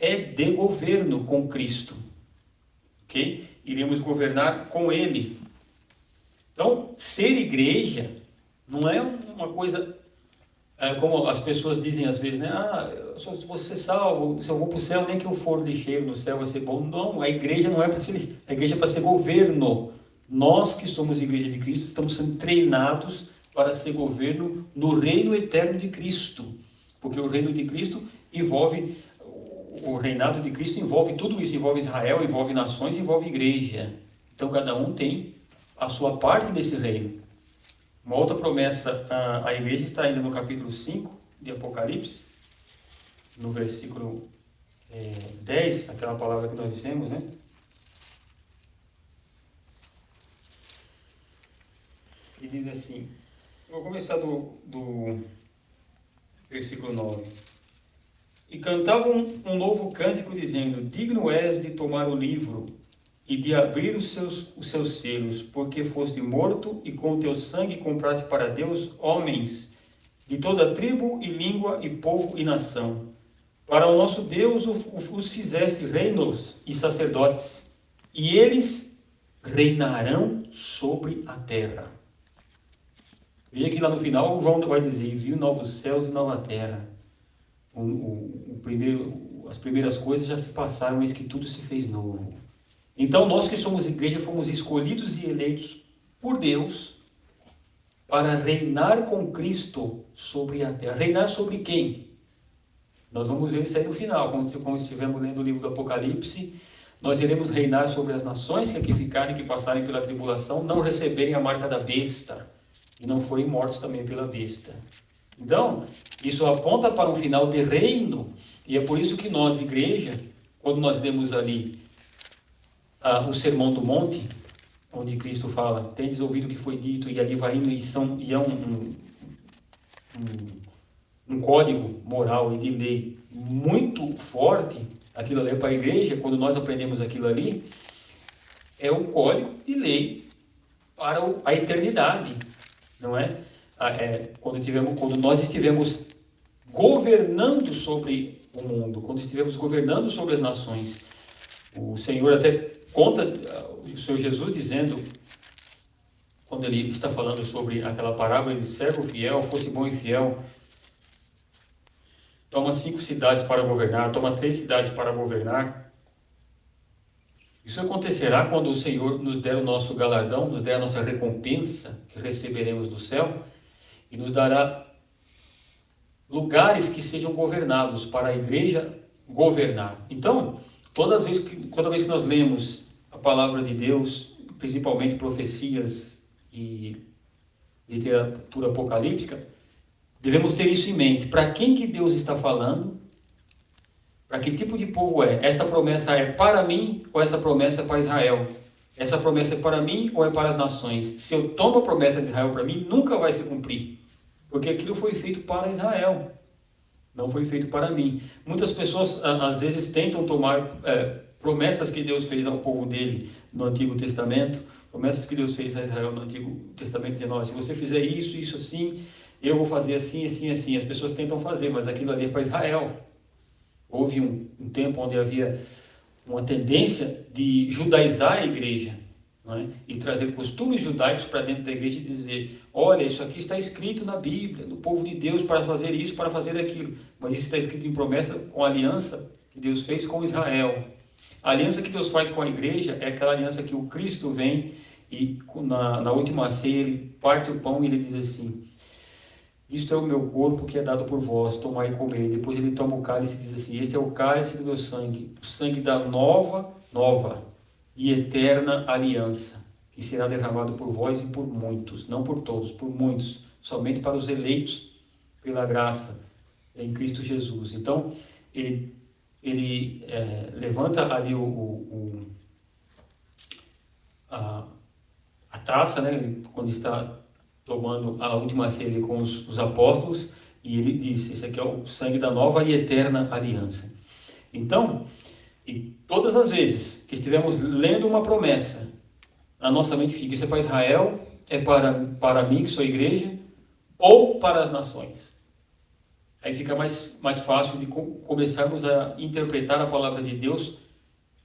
A: é de governo com Cristo. Ok? Iremos governar com Ele. Então, ser igreja não é uma coisa como as pessoas dizem às vezes, né? Se vou ser salvo, se eu vou para o céu, nem que eu for lixeiro no céu vai ser bom. Não, a igreja não é para ser, a igreja é para ser governo. Nós que somos igreja de Cristo estamos sendo treinados para ser governo no reino eterno de Cristo. Porque o reino de Cristo envolve, o reinado de Cristo envolve tudo isso, envolve Israel, envolve nações, envolve igreja. Então cada um tem a sua parte nesse reino. Uma outra promessa, a igreja está ainda no capítulo 5 de Apocalipse, no versículo 10, aquela palavra que nós dissemos, né? E diz assim, vou começar do versículo 9. E cantavam um novo cântico dizendo: digno és de tomar o livro e de abrir os seus selos, porque foste morto e com teu sangue compraste para Deus homens de toda tribo e língua e povo e nação. Para o nosso Deus os fizeste reinos e sacerdotes, e eles reinarão sobre a terra. Veja que lá no final João vai dizer: e viu novos céus e nova terra. As primeiras coisas já se passaram, mas que tudo se fez novo. Então nós que somos igreja fomos escolhidos e eleitos por Deus para reinar com Cristo sobre a terra. Reinar sobre quem? Nós vamos ver isso aí no final, como estivermos lendo o livro do Apocalipse. Nós iremos reinar sobre as nações que aqui ficarem, que passarem pela tribulação, não receberem a marca da besta e não forem mortos também pela besta. Então, isso aponta para um final de reino, e é por isso que nós, igreja, quando nós lemos ali o Sermão do Monte, onde Cristo fala: tendes ouvido o que foi dito, e ali vai indo, e é um código moral e de lei muito forte. Aquilo ali é para a igreja, quando nós aprendemos aquilo ali, é um código de lei para a eternidade, não é? Quando nós estivemos governando sobre o mundo, quando estivemos governando sobre as nações. O Senhor até conta, o Senhor Jesus dizendo, quando ele está falando sobre aquela parábola de servo fiel, fosse bom e fiel, toma 5 cidades para governar, toma 3 cidades para governar. Isso acontecerá quando o Senhor nos der o nosso galardão, nos der a nossa recompensa que receberemos do céu, e nos dará lugares que sejam governados para a igreja governar. Então, toda vez que nós lemos a palavra de Deus, principalmente profecias e literatura apocalíptica, devemos ter isso em mente. Para quem que Deus está falando? Para que tipo de povo é? Esta promessa é para mim ou essa promessa é para Israel? Essa promessa é para mim ou é para as nações? Se eu tomo a promessa de Israel para mim, nunca vai se cumprir. Porque aquilo foi feito para Israel. Não foi feito para mim. Muitas pessoas, às vezes, tentam tomar promessas que Deus fez ao povo dele no Antigo Testamento, promessas que Deus fez a Israel no Antigo Testamento, de nós. Se você fizer isso, isso assim, eu vou fazer assim, assim, assim. As pessoas tentam fazer, mas aquilo ali é para Israel. Houve um tempo onde havia uma tendência de judaizar a igreja, não é? E trazer costumes judaicos para dentro da igreja e dizer: olha, isso aqui está escrito na Bíblia, no povo de Deus, para fazer isso, para fazer aquilo. Mas isso está escrito em promessa com a aliança que Deus fez com Israel. A aliança que Deus faz com a igreja é aquela aliança que o Cristo vem e na última ceia ele parte o pão e ele diz assim: isto é o meu corpo que é dado por vós, tomai e comei. Depois ele toma o cálice e diz assim: este é o cálice do meu sangue, o sangue da nova e eterna aliança, que será derramado por vós e por muitos, não por todos, por muitos, somente para os eleitos pela graça em Cristo Jesus. Então, ele levanta ali a taça, né, quando está tomando a última ceia com os apóstolos, e ele disse: esse aqui é o sangue da nova e eterna aliança. Então, e todas as vezes que estivermos lendo uma promessa, a nossa mente fica: isso é para Israel, é para mim, que sou igreja, ou para as nações. Aí fica mais fácil de começarmos a interpretar a palavra de Deus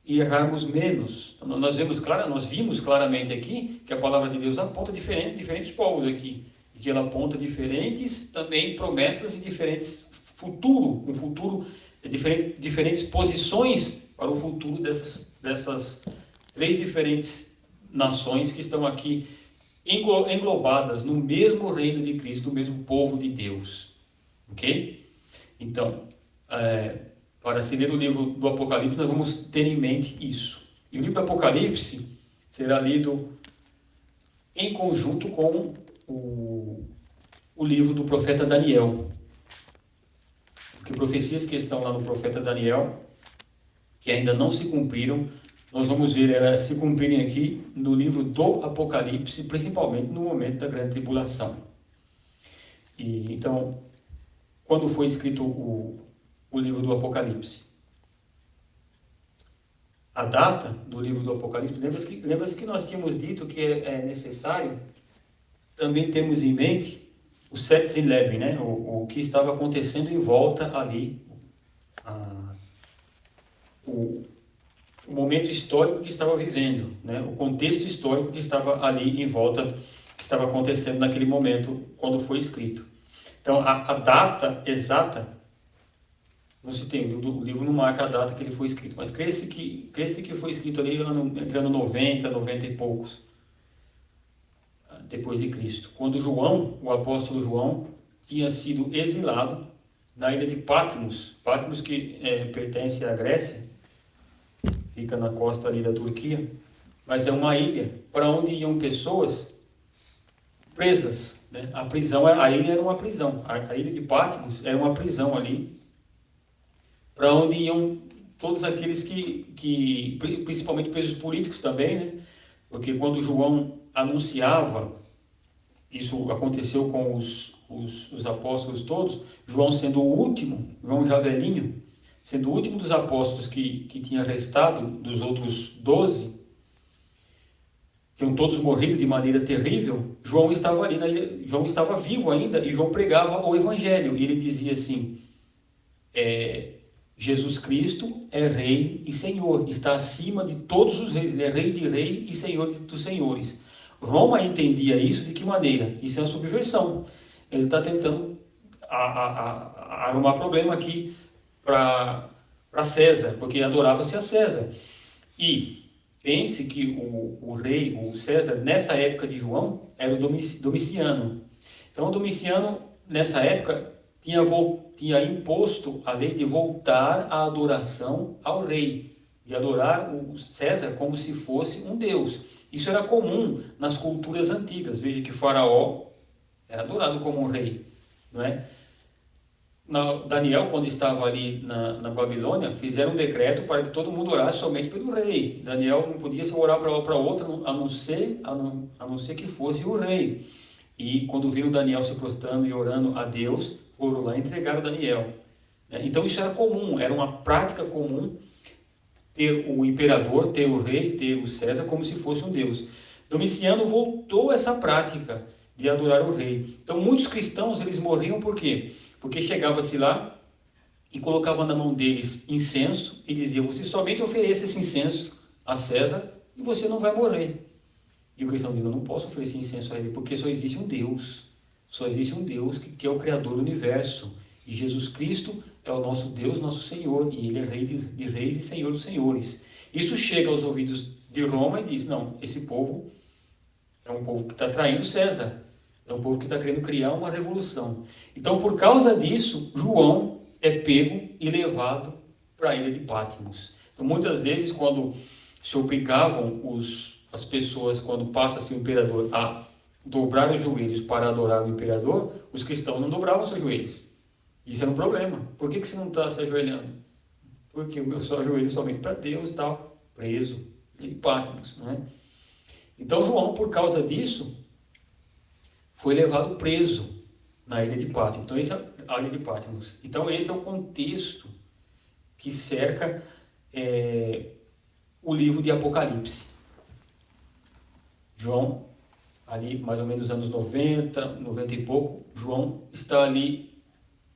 A: e errarmos menos. Nós vimos claramente aqui que a palavra de Deus aponta diferentes povos aqui, e que ela aponta diferentes também promessas e diferentes diferentes posições para o futuro dessas 3 diferentes nações que estão aqui englobadas no mesmo reino de Cristo, no mesmo povo de Deus. Ok? Então, para se ler o livro do Apocalipse, nós vamos ter em mente isso. E o livro do Apocalipse será lido em conjunto com o livro do profeta Daniel. Porque profecias que estão lá no profeta Daniel, que ainda não se cumpriram, nós vamos ver elas se cumprirem aqui no livro do Apocalipse, principalmente no momento da grande tribulação. E então, quando foi escrito o livro do Apocalipse? A data do livro do Apocalipse, lembra-se que nós tínhamos dito que é necessário também termos em mente o 7-11, né? O que estava acontecendo em volta ali, o momento histórico que estava vivendo, né? O contexto histórico que estava ali em volta, que estava acontecendo naquele momento quando foi escrito. Então, a data exata, não se tem, o livro não marca a data que ele foi escrito, mas crê-se que foi escrito ali entre ano 90, 90 e poucos, depois de Cristo. Quando João, o apóstolo João, tinha sido exilado na ilha de Patmos. Patmos que pertence à Grécia, fica na costa ali da Turquia, mas é uma ilha para onde iam pessoas presas, né? A ilha era uma prisão, a ilha de Patmos era uma prisão ali, para onde iam todos aqueles que principalmente presos políticos também, né? Porque quando João anunciava, isso aconteceu com os apóstolos todos, João sendo o último, João já velhinho, sendo o último dos apóstolos que tinha restado dos outros 12, tinham todos morrido de maneira terrível, João estava ali, João estava vivo ainda, e João pregava o Evangelho, e ele dizia assim, Jesus Cristo é Rei e Senhor, está acima de todos os reis, ele é Rei de reis e Senhor dos senhores. Roma entendia isso de que maneira? Isso é uma subversão. Ele está tentando arrumar problema aqui para César, porque adorava-se a César. E pense que o rei, o César, nessa época de João, era o Domiciano. Então, o Domiciano, nessa época, tinha imposto a lei de voltar à adoração ao rei, de adorar o César como se fosse um deus. Isso era comum nas culturas antigas. Veja que Faraó era adorado como um rei, não é? Daniel, quando estava ali na Babilônia, fizeram um decreto para que todo mundo orasse somente pelo rei. Daniel não podia orar para outro, a não ser que fosse o rei. E quando viram Daniel se prostrando e orando a Deus, foram lá e entregaram Daniel. Então isso era comum, era uma prática comum, ter o imperador, ter o rei, ter o César como se fosse um deus. Domiciano voltou essa prática de adorar o rei. Então muitos cristãos, eles morriam por quê? Porque chegava-se lá e colocava na mão deles incenso e dizia, você somente ofereça esse incenso a César e você não vai morrer. E o cristão diz, eu não posso oferecer incenso a ele, porque só existe um Deus. Só existe um Deus que é o Criador do universo. E Jesus Cristo é o nosso Deus, nosso Senhor, e Ele é Rei de reis e Senhor dos senhores. Isso chega aos ouvidos de Roma e diz, não, esse povo é um povo que está traindo César, é um povo que está querendo criar uma revolução. Então, por causa disso, João é pego e levado para a ilha de Patmos. Então, muitas vezes, quando se obrigavam as pessoas, quando passa-se o imperador a dobrar os joelhos para adorar o imperador, os cristãos não dobravam seus joelhos. Isso era um problema. Por que você não está se ajoelhando? Porque o meu só ajoelho somente para Deus e tal. Preso. Em Patmos, não é? Então João, por causa disso, foi levado preso na ilha de Patmos. Então, esse é a ilha de Patmos. Então, esse é o contexto que cerca o livro de Apocalipse. João, ali mais ou menos nos anos 90, 90 e pouco, João está ali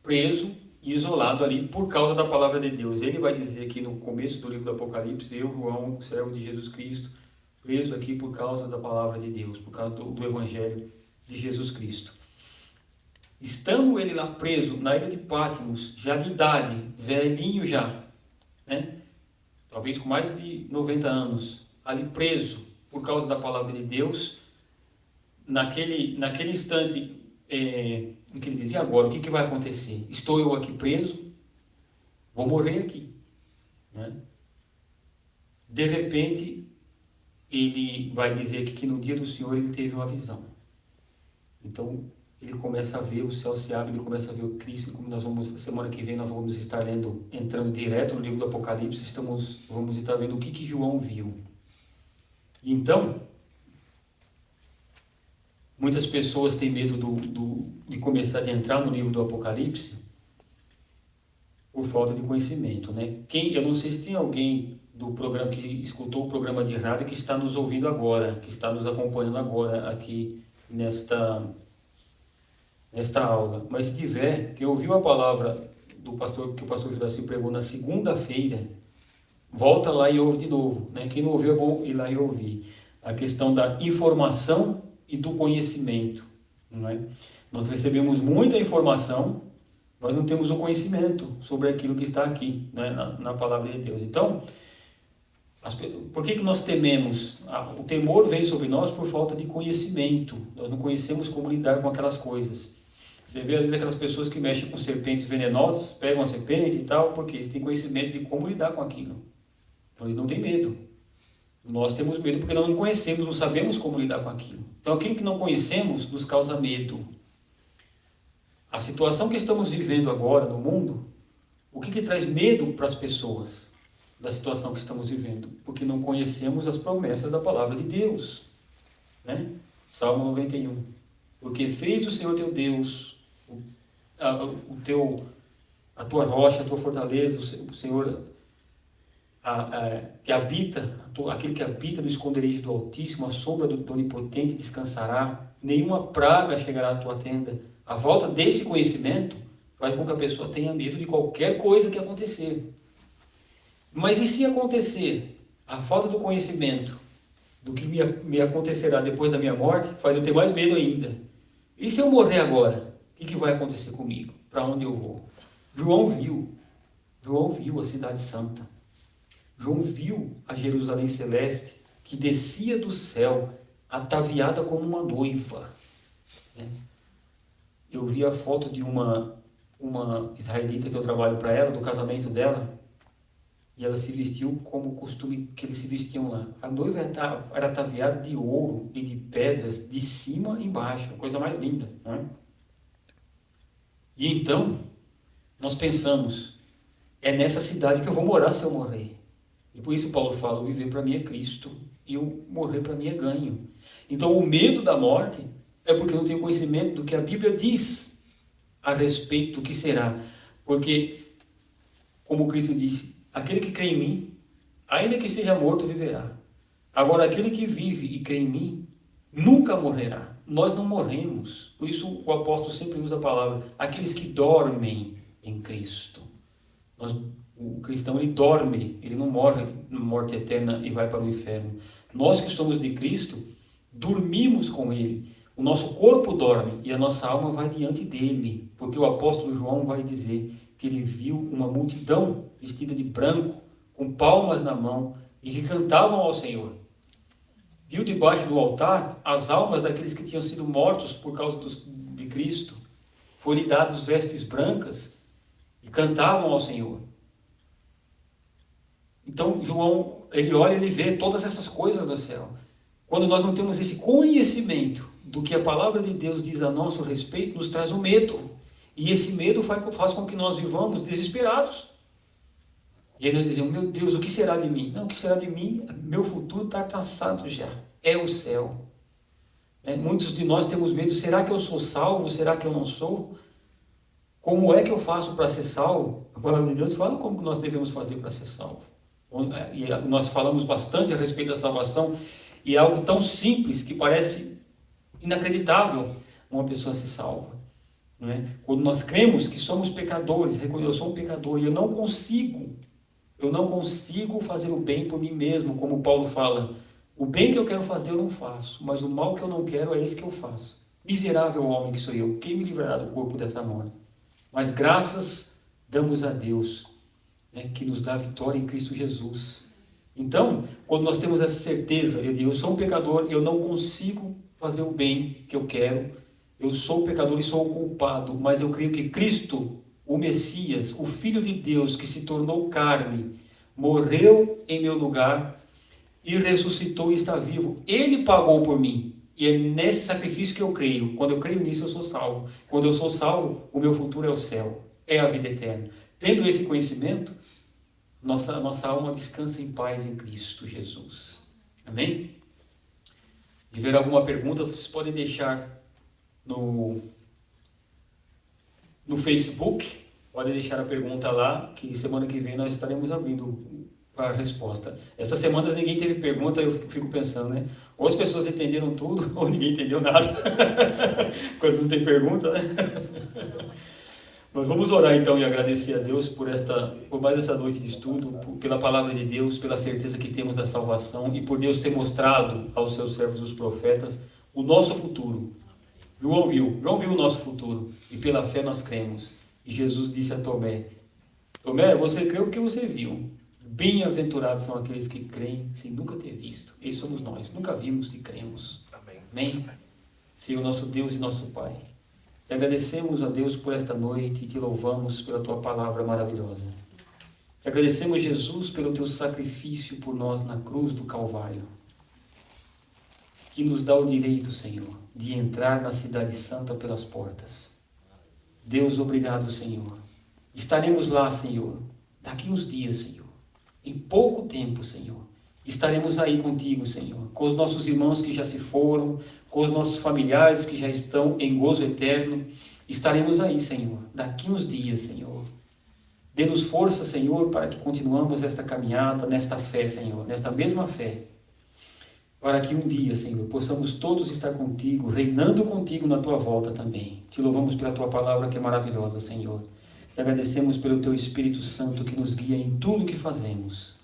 A: preso e isolado ali por causa da palavra de Deus. Ele vai dizer aqui no começo do livro do Apocalipse, eu, João, servo de Jesus Cristo, preso aqui por causa da palavra de Deus, por causa do Evangelho de Jesus Cristo. Estando ele lá preso na ilha de Patmos, já de idade, velhinho já, né? Talvez com mais de 90 anos, ali preso por causa da palavra de Deus, naquele instante em que ele dizia, agora, o que vai acontecer? Estou eu aqui preso, vou morrer aqui, né? De repente, ele vai dizer aqui que no dia do Senhor ele teve uma visão. Então, ele começa a ver, o céu se abre, ele começa a ver o Cristo, como nós vamos, semana que vem nós vamos estar entrando direto no livro do Apocalipse, vamos estar vendo o que João viu. Então, muitas pessoas têm medo de começar a entrar no livro do Apocalipse por falta de conhecimento, né? Eu não sei se tem alguém do programa que escutou o programa de rádio que está nos ouvindo agora, que está nos acompanhando agora aqui nesta aula. Mas se tiver, que ouviu a palavra que o pastor Juraci pregou na segunda-feira, volta lá e ouve de novo, né? Quem não ouviu é bom ir lá e ouvir. A questão da informação e do conhecimento, não é? Nós recebemos muita informação, nós não temos o conhecimento sobre aquilo que está aqui, né, na palavra de Deus. Então, por que nós tememos? O temor vem sobre nós por falta de conhecimento. Nós não conhecemos como lidar com aquelas coisas. Você vê às vezes aquelas pessoas que mexem com serpentes venenosas, pegam a serpente e tal, porque eles têm conhecimento de como lidar com aquilo. Então eles não têm medo. Nós temos medo porque nós não conhecemos, não sabemos como lidar com aquilo. Então aquilo que não conhecemos nos causa medo. A situação que estamos vivendo agora no mundo, o que traz medo para as pessoas da situação que estamos vivendo? Porque não conhecemos as promessas da palavra de Deus, né? Salmo 91. Porque fez o Senhor teu Deus, a tua rocha, a tua fortaleza, o Senhor que habita, aquele que habita no esconderijo do Altíssimo, a sombra do Onipotente descansará, nenhuma praga chegará à tua tenda. A volta desse conhecimento faz com que a pessoa tenha medo de qualquer coisa que acontecer. Mas e se acontecer? A falta do conhecimento do que me acontecerá depois da minha morte faz eu ter mais medo ainda. E se eu morrer agora? O que vai acontecer comigo? Para onde eu vou? João viu a cidade santa. João viu a Jerusalém celeste que descia do céu ataviada como uma noiva. Eu vi a foto de uma israelita que eu trabalho para ela, do casamento dela, e ela se vestiu como o costume que eles se vestiam lá. A noiva era ataviada de ouro e de pedras de cima e embaixo, a coisa mais linda, não é? E então, nós pensamos, é nessa cidade que eu vou morar se eu morrer. E por isso Paulo fala, o viver para mim é Cristo, e o morrer para mim é ganho. Então o medo da morte é porque eu não tenho conhecimento do que a Bíblia diz a respeito do que será. Porque, como Cristo disse, aquele que crê em mim, ainda que esteja morto, viverá. Agora, aquele que vive e crê em mim, nunca morrerá. Nós não morremos. Por isso o apóstolo sempre usa a palavra, aqueles que dormem em Cristo. O cristão, ele dorme, ele não morre na morte eterna e vai para o inferno. Nós que somos de Cristo, dormimos com ele. O nosso corpo dorme e a nossa alma vai diante dele, porque o apóstolo João vai dizer que ele viu uma multidão vestida de branco, com palmas na mão, e que cantavam ao Senhor. Viu debaixo do altar as almas daqueles que tinham sido mortos por causa de Cristo. Foram-lhe dadas vestes brancas e cantavam ao Senhor. Então João, ele olha e ele vê todas essas coisas no céu. Quando nós não temos esse conhecimento do que a palavra de Deus diz a nosso respeito, nos traz um medo. E esse medo faz com que nós vivamos desesperados. E aí nós dizemos, meu Deus, o que será de mim? Não, o que será de mim? Meu futuro está traçado já. É o céu. Muitos de nós temos medo, será que eu sou salvo? Será que eu não sou? Como é que eu faço para ser salvo? A palavra de Deus fala como nós devemos fazer para ser salvo. E nós falamos bastante a respeito da salvação, e é algo tão simples que parece inacreditável uma pessoa ser salva. Não é? Quando nós cremos que somos pecadores, eu sou um pecador e eu não consigo fazer o bem por mim mesmo, como Paulo fala, o bem que eu quero fazer eu não faço, mas o mal que eu não quero é esse que eu faço. Miserável homem que sou eu, quem me livrará do corpo dessa morte? Mas graças damos a Deus, que nos dá a vitória em Cristo Jesus. Então, quando nós temos essa certeza, eu sou um pecador, eu não consigo fazer o bem que eu quero, eu sou pecador e sou o culpado, mas eu creio que Cristo, o Messias, o Filho de Deus, que se tornou carne, morreu em meu lugar e ressuscitou e está vivo. Ele pagou por mim. E é nesse sacrifício que eu creio. Quando eu creio nisso, eu sou salvo. Quando eu sou salvo, o meu futuro é o céu, é a vida eterna. Tendo esse conhecimento, nossa alma descansa em paz em Cristo Jesus. Amém? Se tiver alguma pergunta, vocês podem deixar no Facebook, podem deixar a pergunta lá, que semana que vem nós estaremos abrindo para a resposta. Essas semanas ninguém teve pergunta, eu fico pensando, né? Ou as pessoas entenderam tudo, ou ninguém entendeu nada. Quando não tem pergunta, né? Nós vamos orar então e agradecer a Deus por mais essa noite de estudo, pela palavra de Deus, pela certeza que temos da salvação e por Deus ter mostrado aos seus servos os profetas o nosso futuro. João viu o nosso futuro, e pela fé nós cremos. E Jesus disse a Tomé, Tomé, você creu porque você viu. Bem-aventurados são aqueles que creem sem nunca ter visto. Esses somos nós, nunca vimos e cremos. Amém? Senhor, nosso Deus e nosso Pai, te agradecemos, a Deus, por esta noite e te louvamos pela tua palavra maravilhosa. Te agradecemos, Jesus, pelo teu sacrifício por nós na cruz do Calvário, que nos dá o direito, Senhor, de entrar na cidade santa pelas portas. Deus, obrigado, Senhor. Estaremos lá, Senhor, daqui uns dias, Senhor. Em pouco tempo, Senhor. Estaremos aí contigo, Senhor, com os nossos irmãos que já se foram, com os nossos familiares que já estão em gozo eterno. Estaremos aí, Senhor, daqui uns dias, Senhor. Dê-nos força, Senhor, para que continuemos esta caminhada, nesta fé, Senhor, nesta mesma fé, para que um dia, Senhor, possamos todos estar contigo, reinando contigo na tua volta também. Te louvamos pela tua palavra que é maravilhosa, Senhor. Te agradecemos pelo teu Espírito Santo que nos guia em tudo o que fazemos.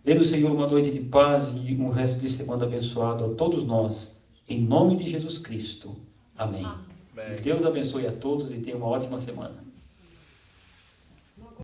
A: Dê-nos, Senhor, uma noite de paz e um resto de semana abençoado a todos nós, em nome de Jesus Cristo. Amém. Amém. Que Deus abençoe a todos e tenha uma ótima semana.